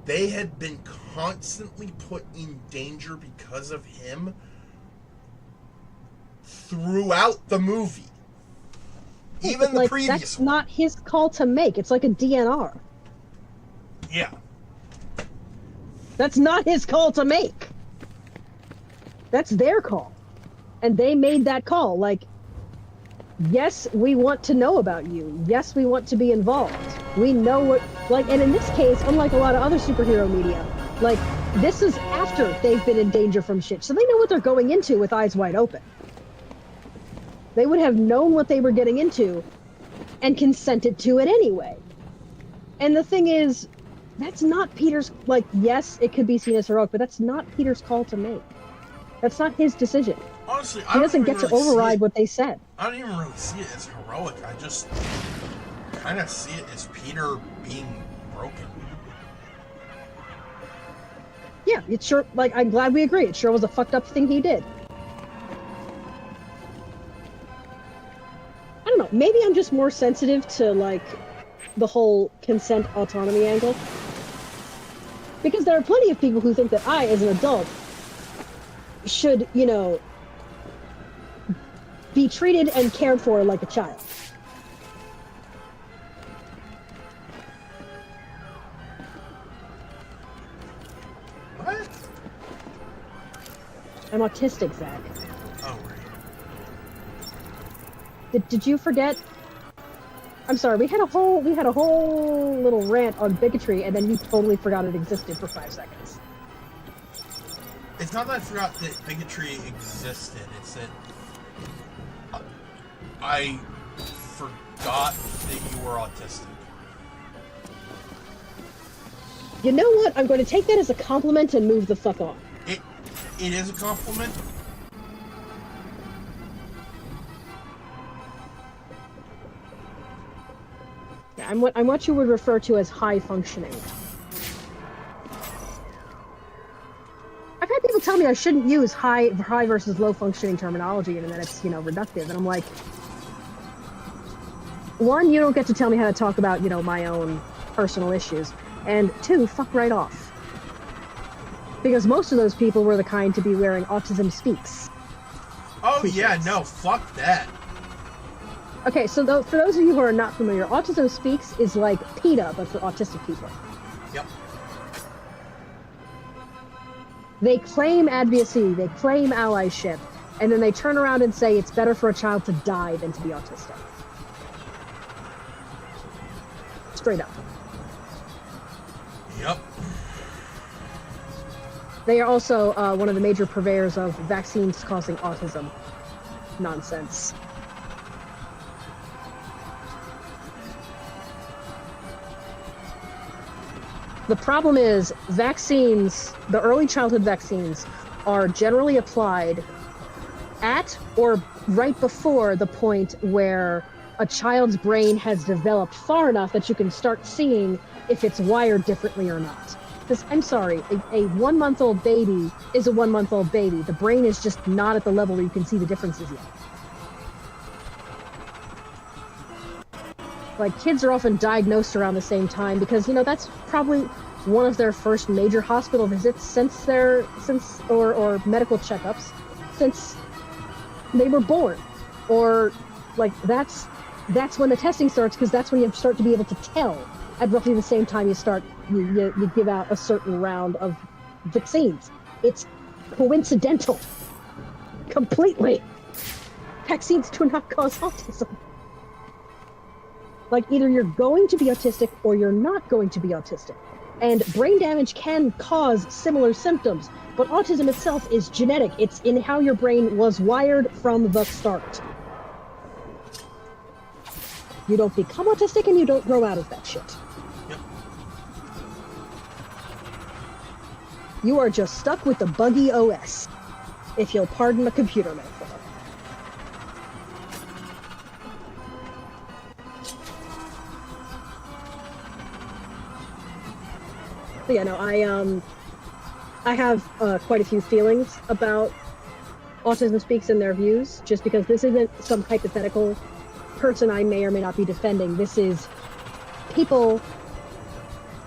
they had been constantly put in danger because of him throughout the movie. Even the previous that's one. not his call to make. It's like a DNR. Yeah. That's not his call to make. That's their call. And they made that call. Like, yes, we want to know about you. Yes, we want to be involved. We know what, like, and in this case, unlike a lot of other superhero media, like, this is after they've been in danger from shit. So they know what they're going into with eyes wide open. They would have known what they were getting into and consented to it anyway. And the thing is, that's not Peter's, like, yes, it could be seen as heroic, but that's not Peter's call to make. That's not his decision. Honestly, He doesn't get to override what they said. I don't even really see it as heroic. I just kind of see it as Peter being broken. Yeah, it's sure, like, I'm glad we agree. It sure was a fucked up thing he did. I don't know, maybe I'm just more sensitive to, like, the whole consent autonomy angle. Because there are plenty of people who think that I, as an adult, should, you know, be treated and cared for like a child. What? I'm autistic, Zach. Oh, right. Did you forget? I'm sorry, we had a whole little rant on bigotry, and then you totally forgot it existed for 5 seconds. It's not that I forgot that bigotry existed. It's that I forgot that you were autistic. You know what? I'm going to take that as a compliment and move the fuck on. It is a compliment. Yeah, I'm what you would refer to as high functioning. I've had people tell me I shouldn't use high versus low functioning terminology, and that it's, you know, reductive. And I'm like, one, you don't get to tell me how to talk about, you know, my own personal issues, and two, fuck right off. Because most of those people were the kind to be wearing Autism Speaks. Oh yeah, no, fuck that. Okay, so for those of you who are not familiar, Autism Speaks is like PETA, but for autistic people. Yep. They claim advocacy, they claim allyship, and then they turn around and say it's better for a child to die than to be autistic. Straight up. Yep. They are also one of the major purveyors of vaccines causing autism nonsense. The problem is, vaccines, the early childhood vaccines, are generally applied at or right before the point where a child's brain has developed far enough that you can start seeing if it's wired differently or not. Because, I'm sorry, a 1-month-old baby is a 1-month-old baby. The brain is just not at the level where you can see the differences yet. Like, kids are often diagnosed around the same time because, you know, that's probably one of their first major hospital visits or medical checkups since they were born. Or, like, that's when the testing starts, because that's when you start to be able to tell at roughly the same time you give out a certain round of vaccines. It's coincidental. Completely. Vaccines do not cause autism. Like, either you're going to be autistic or you're not going to be autistic. And brain damage can cause similar symptoms, but autism itself is genetic. It's in how your brain was wired from the start. You don't become autistic and you don't grow out of that shit. Yep. You are just stuck with the buggy OS, if you'll pardon the computer metaphor. But yeah, no, I have quite a few feelings about Autism Speaks and their views, just because this isn't some hypothetical person I may or may not be defending. This is people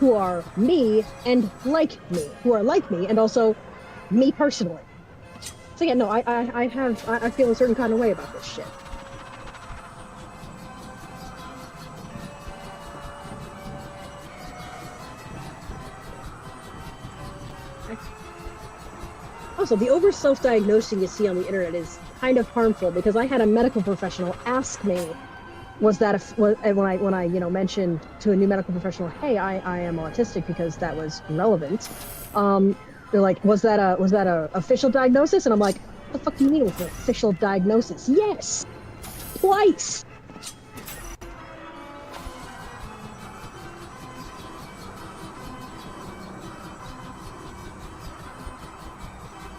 who are me and like me, who are like me, and also me personally. So yeah, no, I feel a certain kind of way about this shit. Also, the over self-diagnosing you see on the internet is kind of harmful, because I had a medical professional ask me, when I mentioned to a new medical professional, hey, I am autistic, because that was relevant. They're like, was that a official diagnosis? And I'm like, what the fuck do you mean it was an official diagnosis? Yes, twice.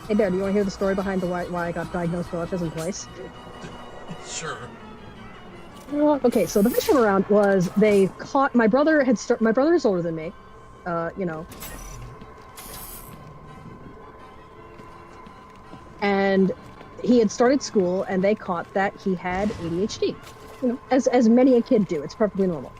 Hey Bear, do you want to hear the story behind why I got diagnosed with autism twice? Sure. Okay, so the first time around was they caught my brother. My brother is older than me, and he had started school, and they caught that he had ADHD. You know, as many a kid do, it's perfectly normal.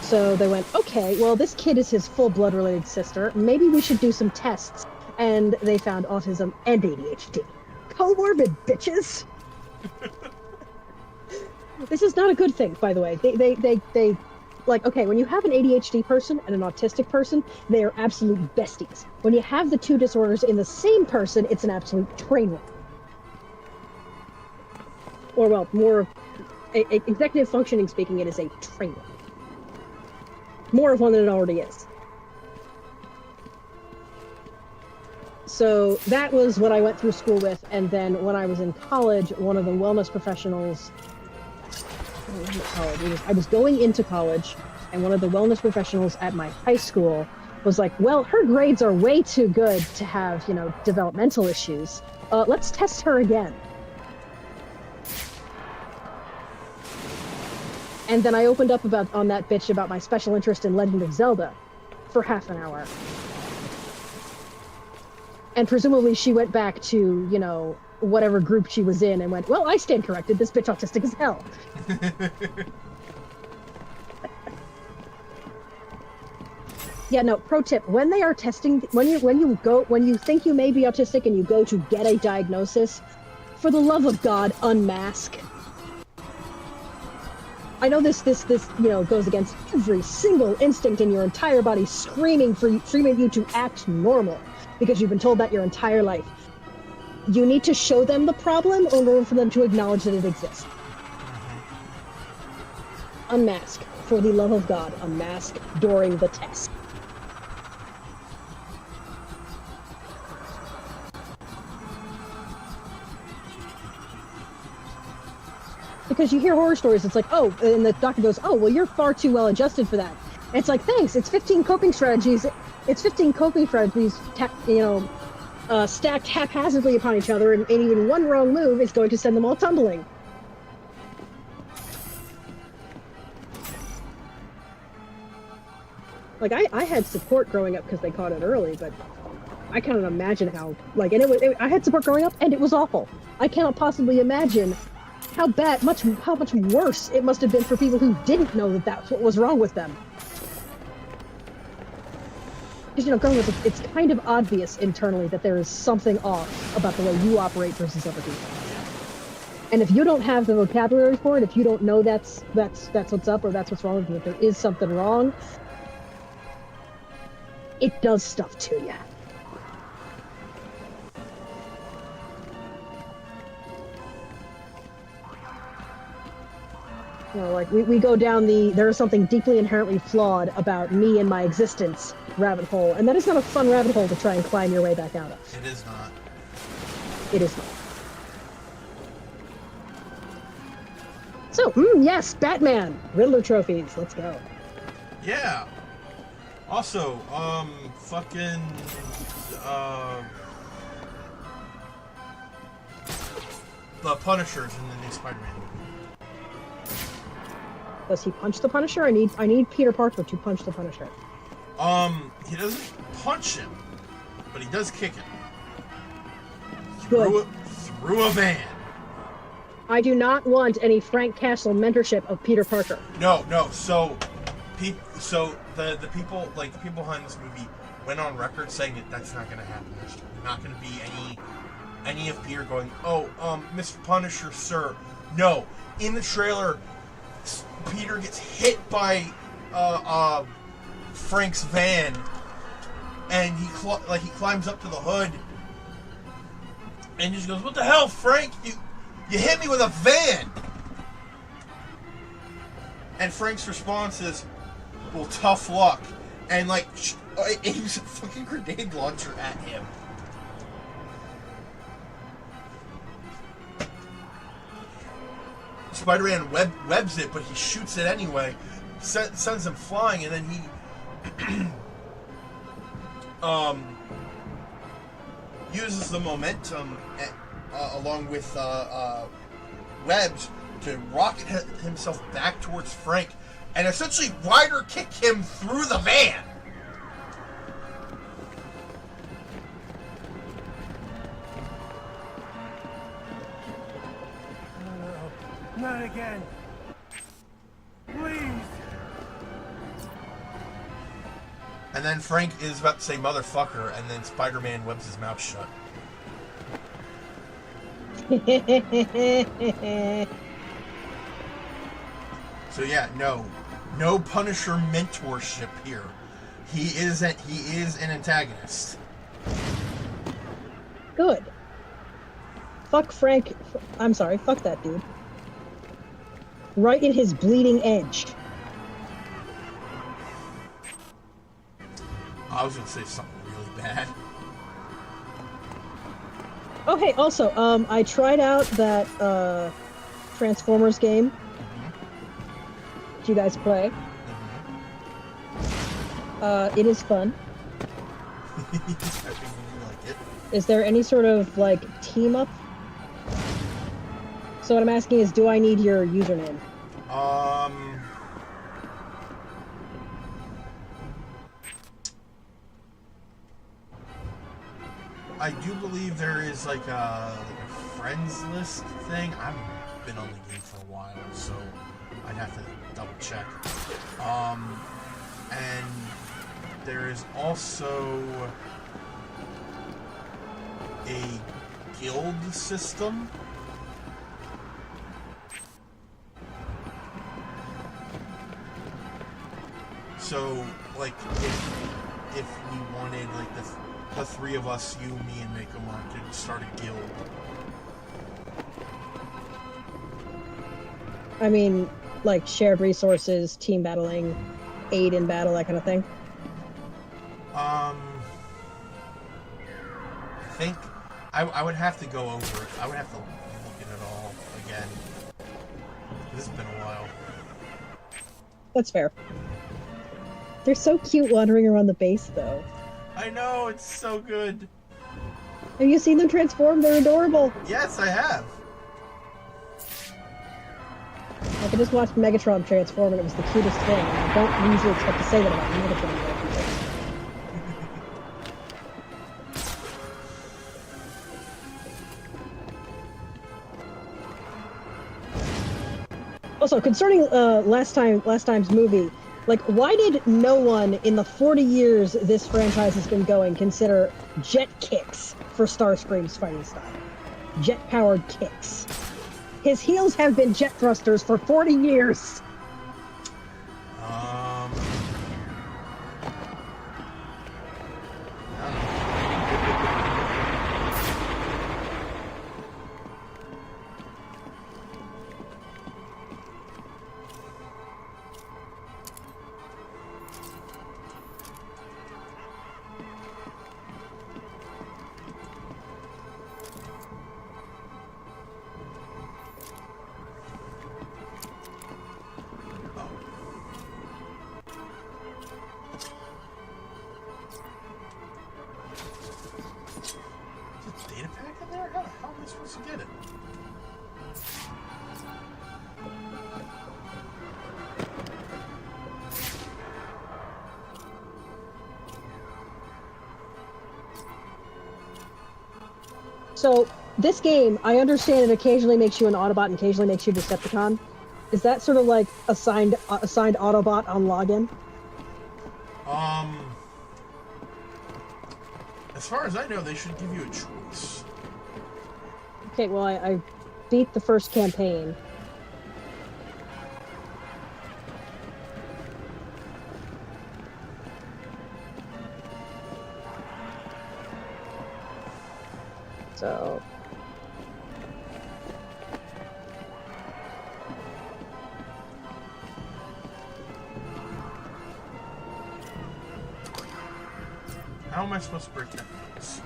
So they went, okay, well, this kid is his full-blood related sister. Maybe we should do some tests. And they found autism and ADHD. Comorbid, bitches! This is not a good thing, by the way. They like, okay, when you have an ADHD person and an autistic person, they are absolute besties. When you have the two disorders in the same person, it's an absolute train wreck. Or, well, more executive functioning speaking, it is a train wreck. More of one than it already is. So that was what I went through school with, and then when I was in college, one of the wellness professionals... I was going into college, and one of the wellness professionals at my high school was like, well, her grades are way too good to have, developmental issues. Let's test her again. And then I opened up on that bitch about my special interest in Legend of Zelda for half an hour. And presumably she went back to, whatever group she was in and went, well, I stand corrected, this bitch autistic as hell. Yeah, no, pro tip, when they are testing, when you think you may be autistic and you go to get a diagnosis, for the love of God, unmask. I know this goes against every single instinct in your entire body, screaming you to act normal, because you've been told that your entire life. You need to show them the problem in order for them to acknowledge that it exists. Unmask. For the love of God, unmask during the test. Because you hear horror stories, it's like, oh, and the doctor goes, oh, well, you're far too well adjusted for that. And it's like, thanks, it's 15 coping strategies. It's 15 coping strategies, stacked haphazardly upon each other, and even one wrong move is going to send them all tumbling. Like, I had support growing up because they caught it early, but I cannot imagine how, I had support growing up, and it was awful. I cannot possibly imagine how much worse it must have been for people who didn't know that that's what was wrong with them. Because, it's kind of obvious internally that there is something off about the way you operate versus other people. And if you don't have the vocabulary for it, if you don't know that's what's up or that's what's wrong with you, if there is something wrong, it does stuff to you. We go down there is something deeply inherently flawed about me and my existence rabbit hole, and that is not a fun rabbit hole to try and climb your way back out of. It is not. It is not. So, yes, Batman! Riddler trophies, let's go. Yeah! Also, the Punisher's in the new Spider-Man movie. Does he punch the Punisher? I need Peter Parker to punch the Punisher. He doesn't punch him, but he does kick him. Good. Through a van. I do not want any Frank Castle mentorship of Peter Parker. No. So the people, like the people behind this movie, went on record saying that that's not going to happen. There's not going to be any of Peter going, "Oh, Mr. Punisher, sir." No. In the trailer, Peter gets hit by Frank's van, and he climbs up to the hood, and he just goes, "What the hell, Frank? You hit me with a van!" And Frank's response is, "Well, tough luck," and aims a fucking grenade launcher at him. Spider-Man webs it, but he shoots it anyway, sends him flying, and then he uses the momentum along with webs to rocket himself back towards Frank, and essentially rider kick him through the van. Not again. Please. And then Frank is about to say motherfucker, and then Spider-Man webs his mouth shut. So yeah, no Punisher mentorship here. He is an antagonist. Good. Fuck Frank. I'm sorry, fuck that dude. Right in his bleeding edge. I was gonna say something really bad. Oh, hey, also, I tried out that Transformers game. Did you guys play? It is fun. I think you like it. Is there any sort of, team up? So what I'm asking is, do I need your username? I do believe there is a friends list thing. I haven't been on the game for a while, so I'd have to double check. And there is also a guild system. So, if we wanted, the three of us, you, me, and Makoma, could start a guild. I mean, shared resources, team battling, aid in battle, that kind of thing? I think I would have to go over it. I would have to look at it all again. This has been a while. That's fair. They're so cute wandering around the base, though. I know, it's so good. Have you seen them transform? They're adorable. Yes, I have. I just watched Megatron transform, and it was the cutest thing. And I don't usually expect to say that about Megatron. Also, concerning last time's movie, why did no one in the 40 years this franchise has been going consider jet kicks for Starscream's fighting style? Jet-powered kicks. His heels have been jet thrusters for 40 years. So this game, I understand it occasionally makes you an Autobot and occasionally makes you a Decepticon. Is that sort of like assigned Autobot on login? As far as I know, they should give you a choice. Okay, well, I beat the first campaign. So... How am I supposed to break that news?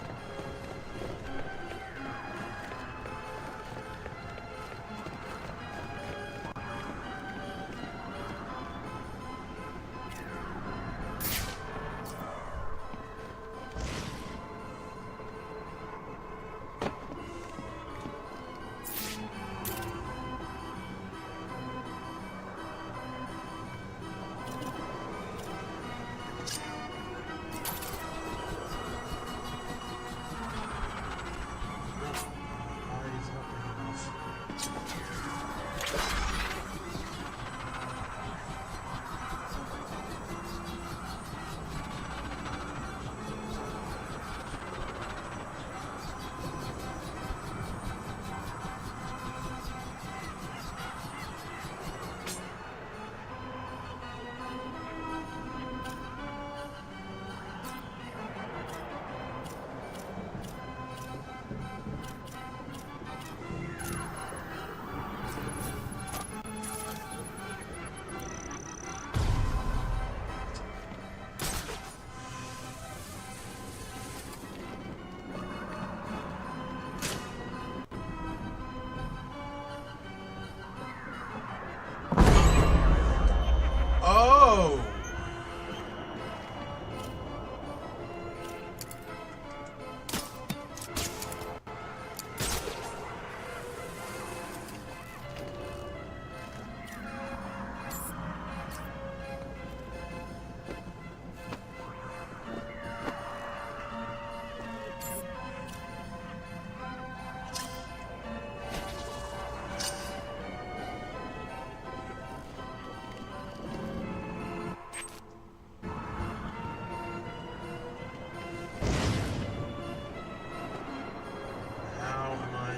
Oh!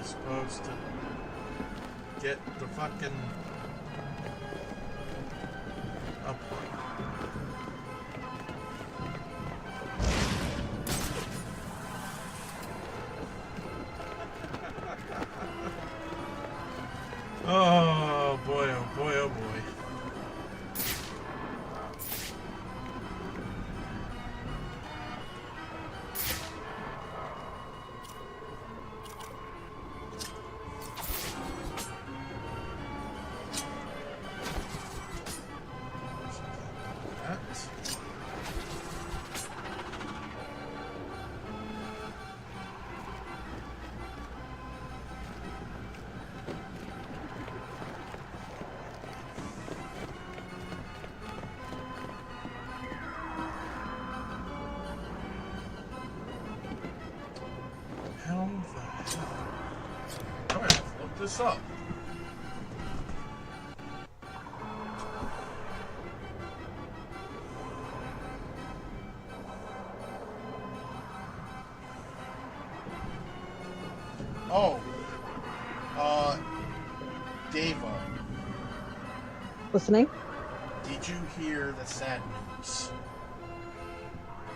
Supposed to get the fucking up. Oh boy, oh boy, oh boy. How the hell? Alright, look this up. Oh. Deva. Listening? Did you hear the sad news?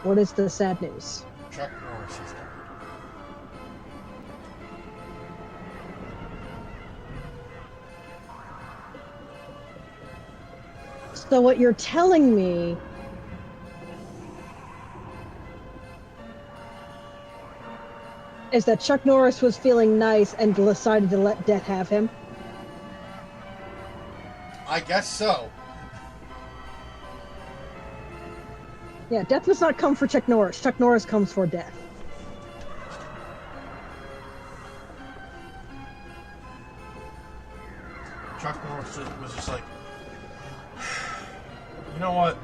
What is the sad news? Chuck Norris is dead. So what you're telling me is that Chuck Norris was feeling nice and decided to let Death have him? I guess so. Yeah, Death does not come for Chuck Norris. Chuck Norris comes for Death. Chuck Norris was just like, you know what?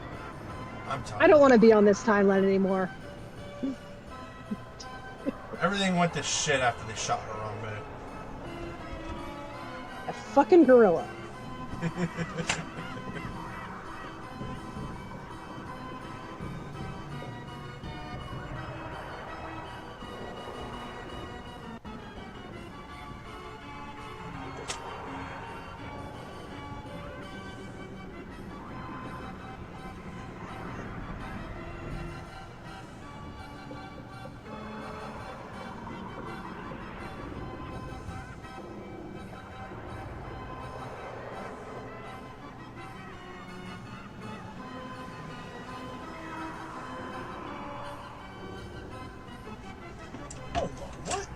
I'm tired. I don't want to be on this timeline anymore. Everything went to shit after they shot her wrong way. A fucking gorilla. What?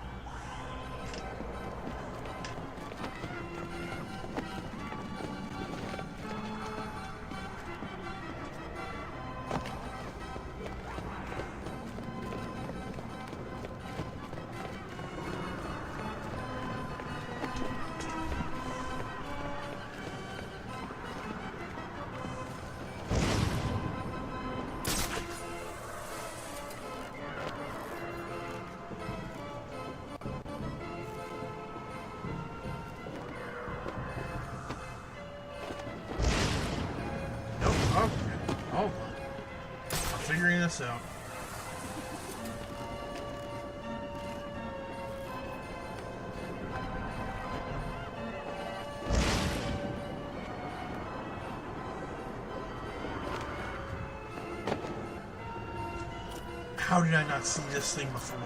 Nope. Okay. Hold on. I'm figuring this out. How did I not see this thing before?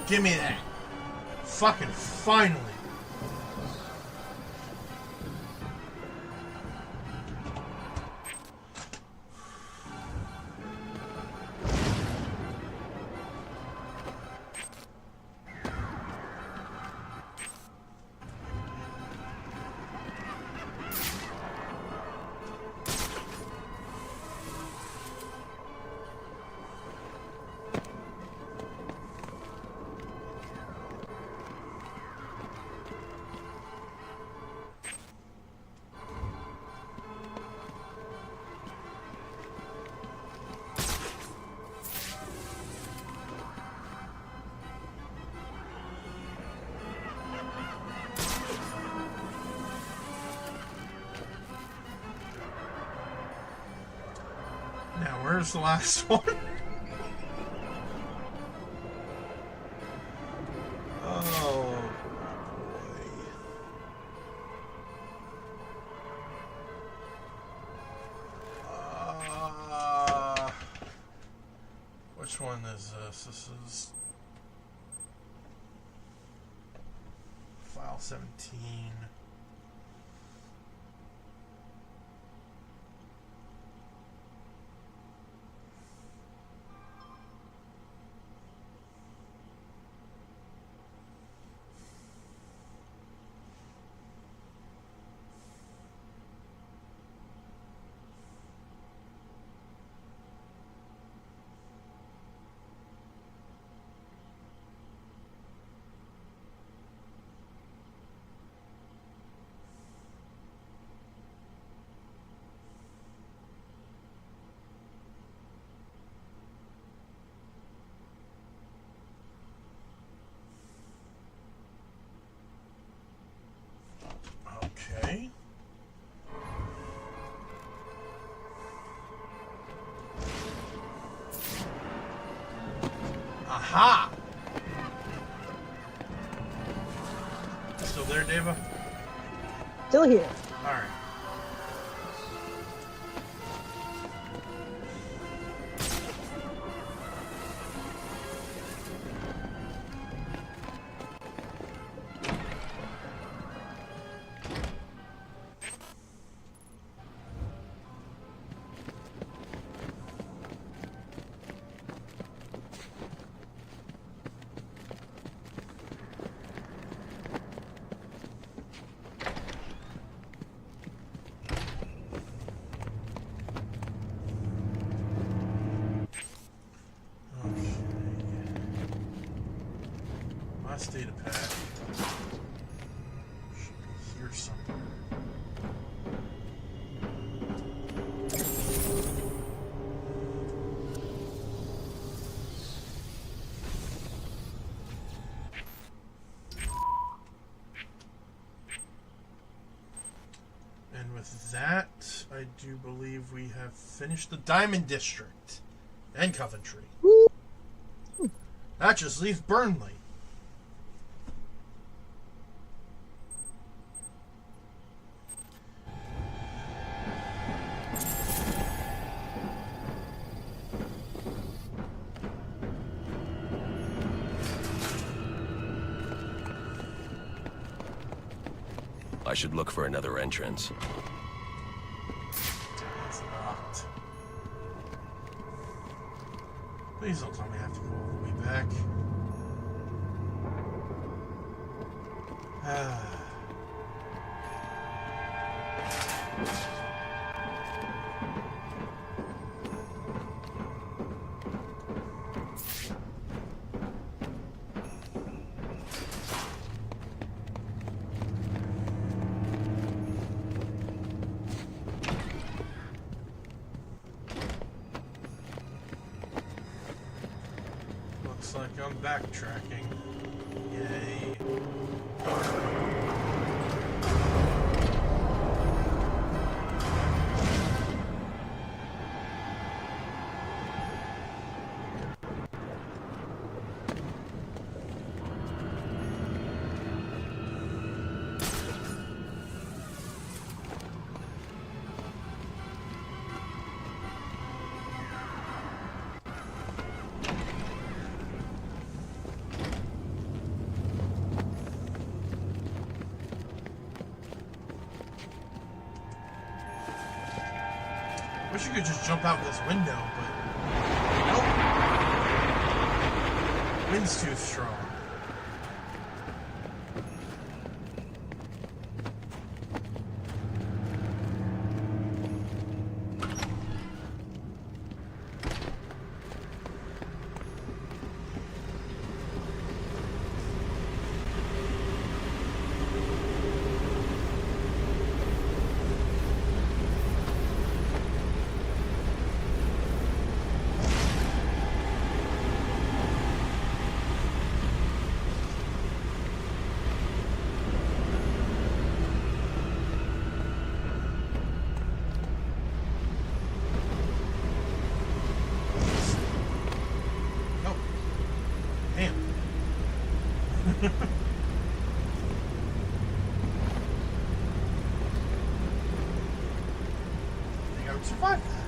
Give me that. Fucking finally. Now, where's the last one? Oh, boy. Which one is this? This is file 17. Okay. Aha! Still there, Deva? Still here. Alright. Advanced data pack. Should be here somewhere. And with that, I do believe we have finished the Diamond District and Coventry. Woo. That just leaves Burnley. I should look for another entrance. It's locked. Please don't tell me I have to go all the way back. Looks like I'm backtracking. Yay. Wish you could just jump out this window, but nope. Wind's too strong. Think I would survive that.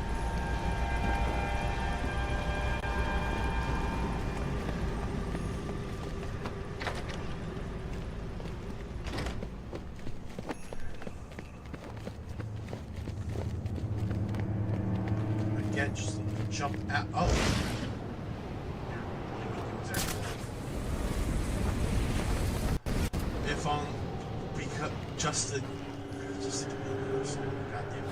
Again, just jump out. Oh. If on because just to goddamn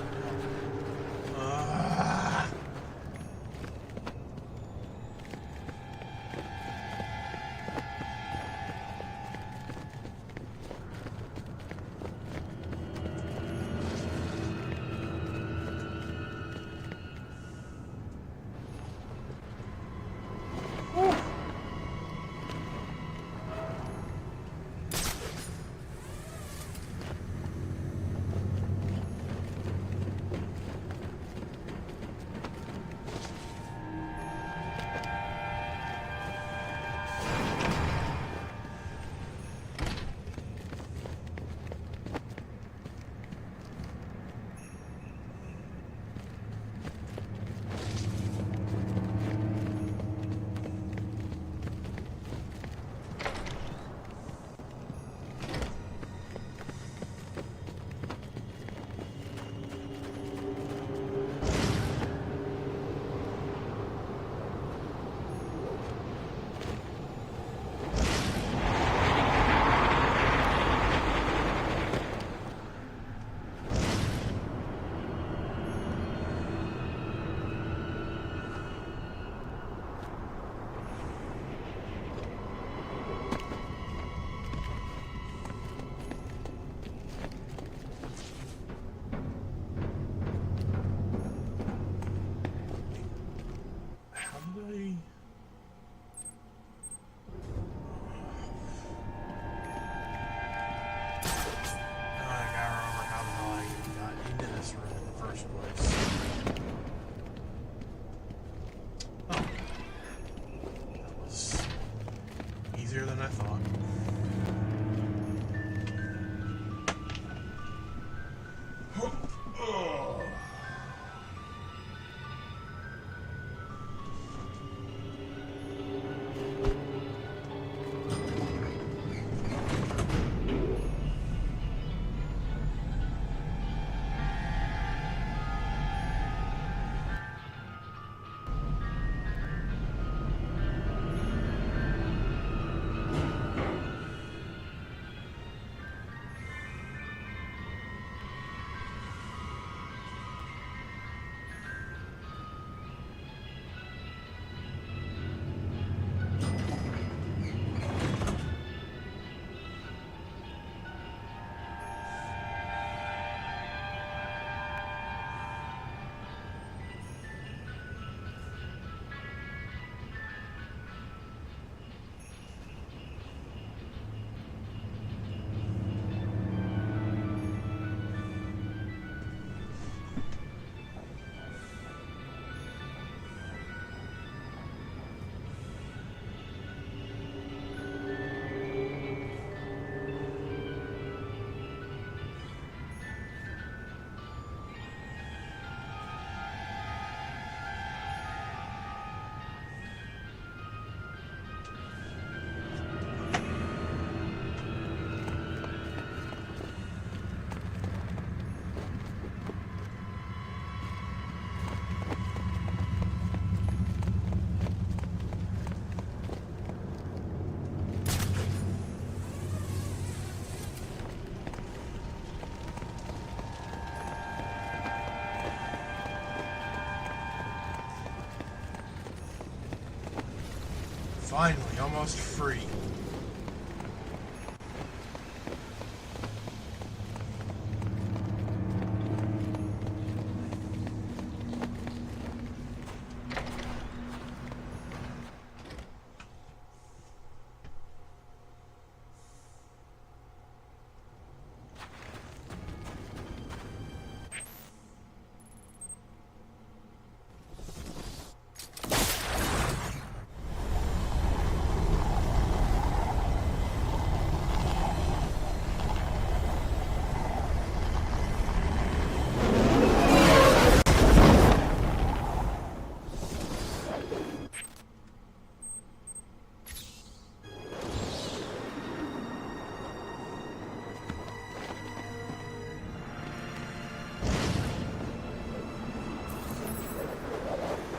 Finally, almost free.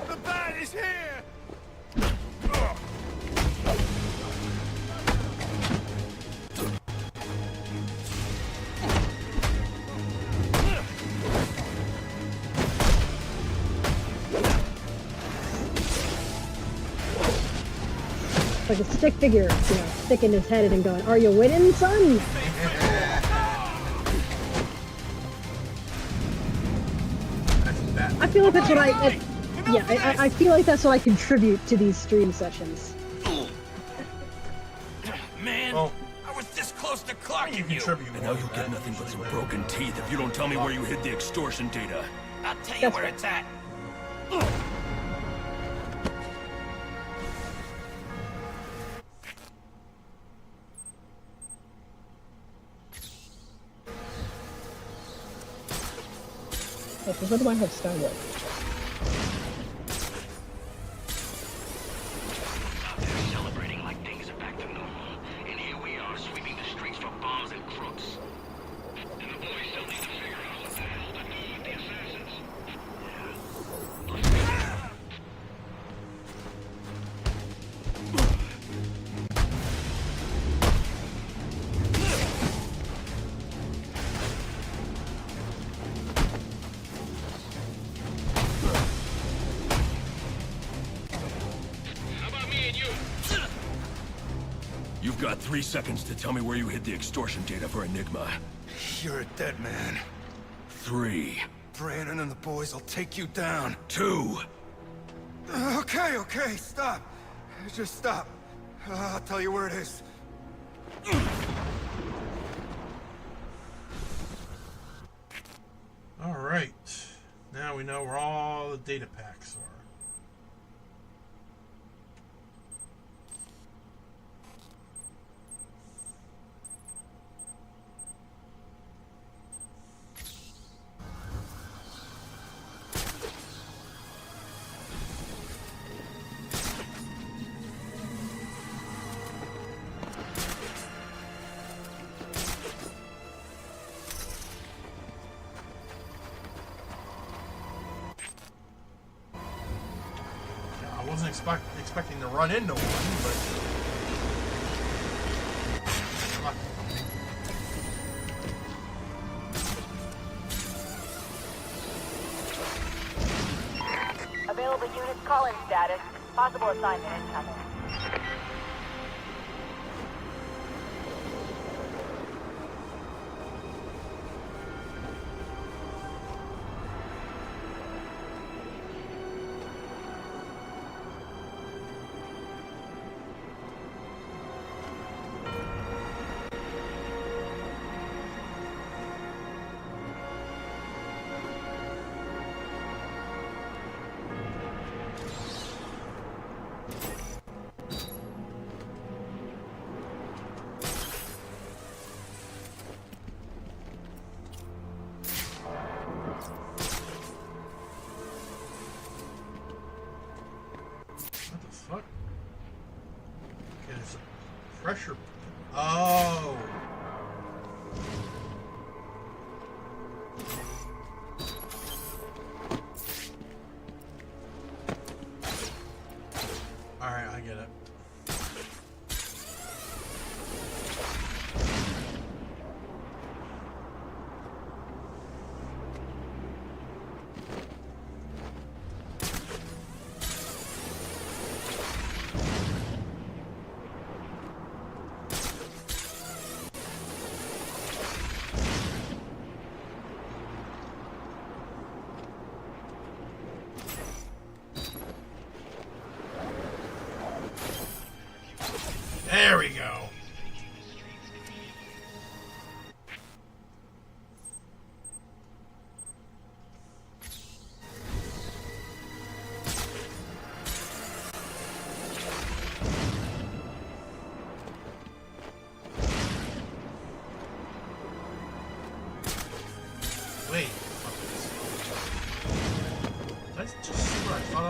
The bat is here! Like a stick figure, you know, sticking his head in and going, "Are you winning, son?" I feel like that's what I feel like that's what I contribute to these stream sessions. Man, Oh. I was this close to You clocking you. contribute And now more you to get that, nothing but some usually, broken teeth if you don't tell me where you hid the extortion data. I'll tell you That's where right. it's at. Okay, what do I have Skyward? Celebrating like things are back to normal. And here we are, sweeping the streets for bombs and crooks. And the boys still need to figure out what the hell they're doing with the assassins. How about me and you? You've got 3 seconds to tell me where you hid the extortion data for Enigma. You're a dead man. 3, Brandon and the boys will take you down. 2. Okay, stop. Just stop. I'll tell you where it is. Alright. Now we know where all the data packs are. I wasn't expecting to run into one, but... Available units call-in status. Possible assignment incoming. What the fuck? Okay, there's a pressure... Oh! Alright, I get it.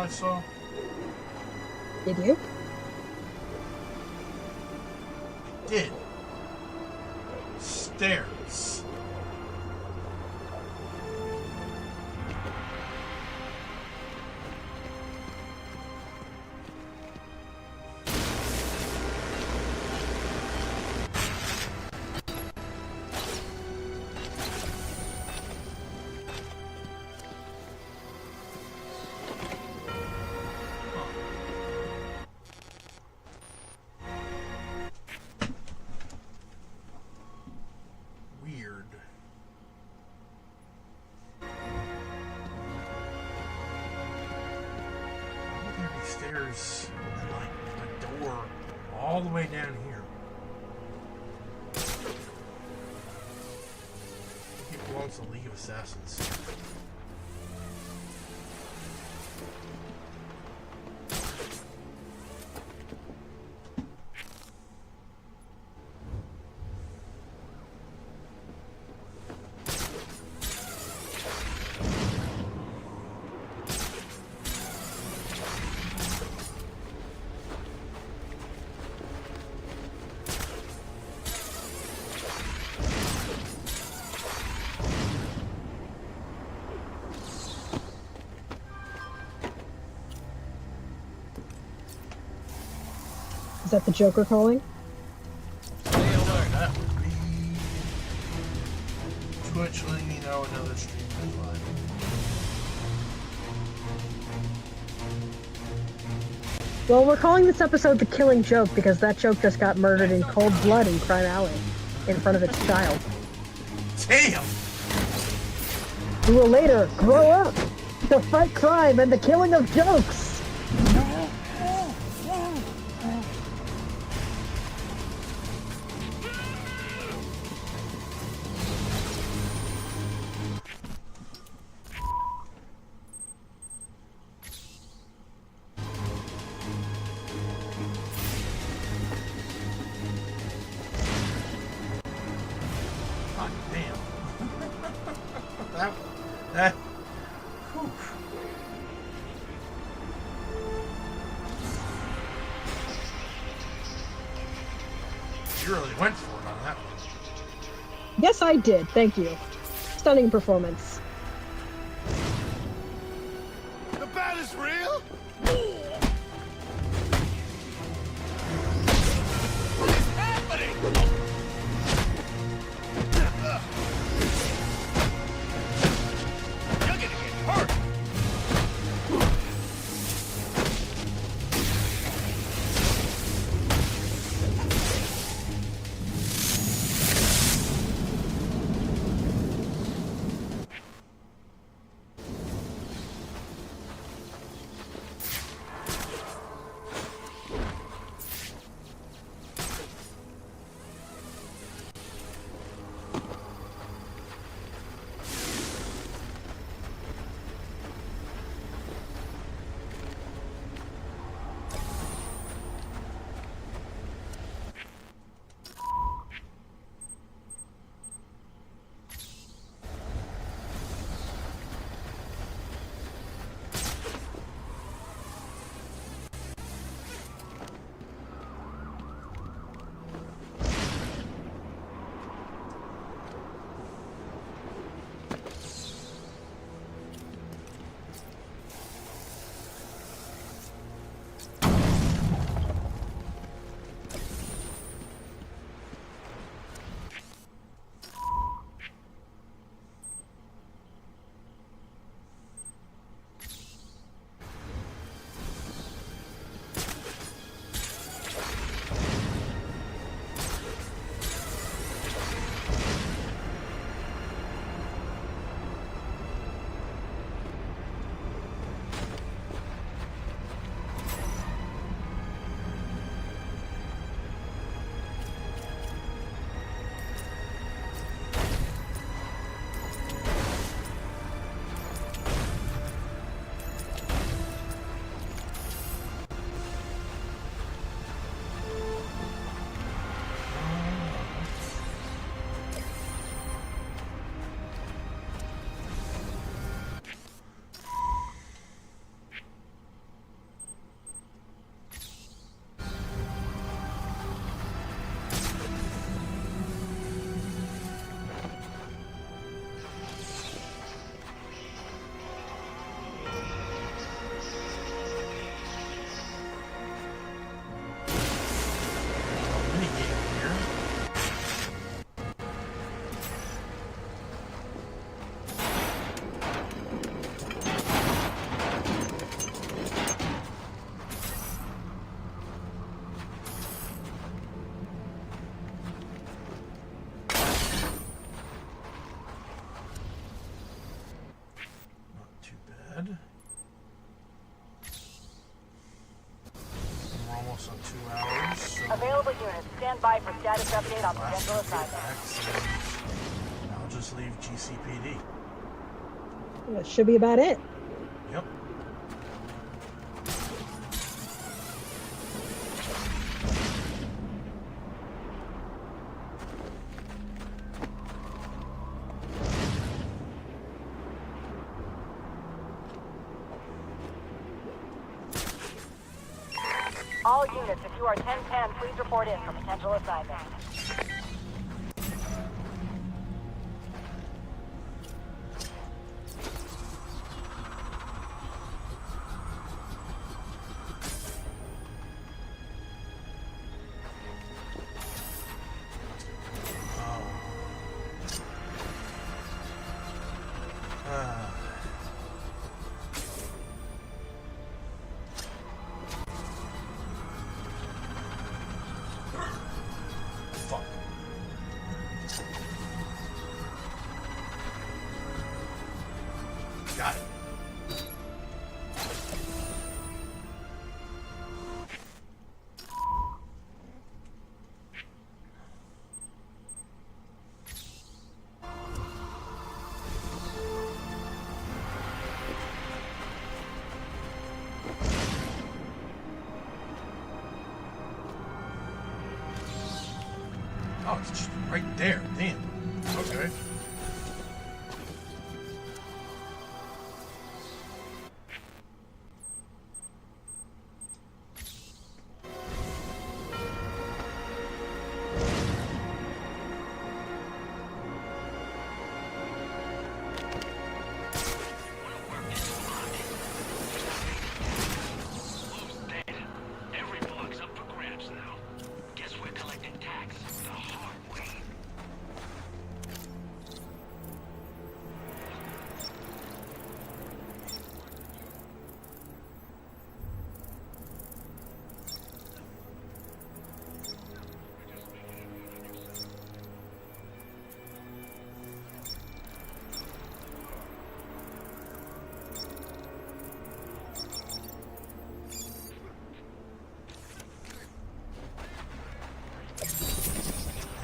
I saw? Did you? Did. Stairs. Weird. There be stairs and like a door all the way down here. It belongs to the League of Assassins. Is that the Joker calling? That would be Twitch letting me know another stream is live. Well, we're calling this episode The Killing Joke because that joke just got murdered in cold blood in Crime Alley in front of its child. Damn! Who will later grow up to fight crime and the killing of jokes. God damn. that. Whew. You really went for it on that one. Yes, I did. Thank you. Stunning performance. The bat is real? What is happening? You're gonna get hurt. Stand by for status update on Last potential update assignment. next, and I'll just leave GCPD. That should be about it. Yep. All units, if you are 1010, please report in for potential assignment. Fuck. Got it. Oh, it's just right there. Damn. Okay. Dead. Every block's up for grabs now. Guess we're collecting tax the hard way.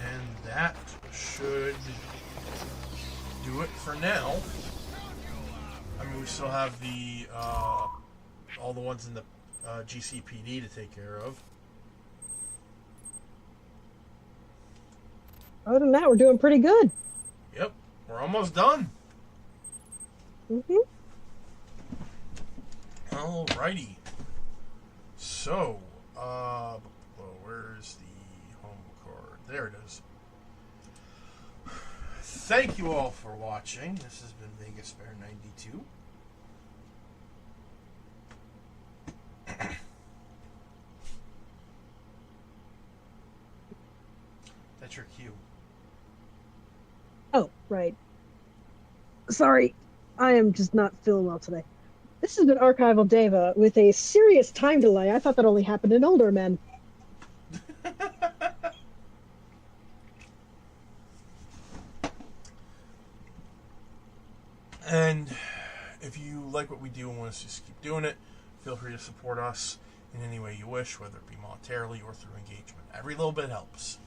And that should do it for now. I mean, we still have the all the ones in the GCPD to take care of. Other than that, we're doing pretty good. Yep, we're almost done. Mm-hmm. Alrighty. So, well, where's the home card? There it is. Thank you all for watching. This has been Vegas Bear 92. That's your cue. Oh, right. Sorry, I am just not feeling well today. This has been Archival Deva with a serious time delay. I thought that only happened in older men. And if you like what we do and want us to just keep doing it, feel free to support us in any way you wish, whether it be monetarily or through engagement. Every little bit helps.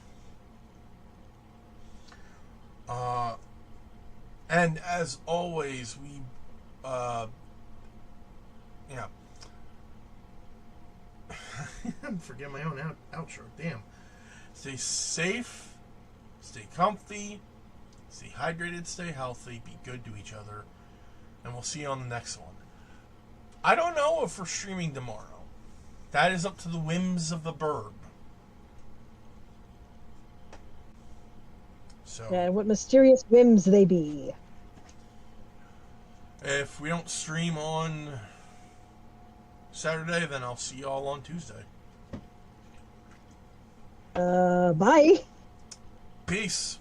And as always, we, yeah. I'm forgetting my own outro. Damn. Stay safe, stay comfy, stay hydrated, stay healthy, be good to each other, and we'll see you on the next one. I don't know if we're streaming tomorrow. That is up to the whims of the bird. So, And what mysterious whims they be. if we don't stream on Saturday, then I'll see y'all on Tuesday. Bye. Peace.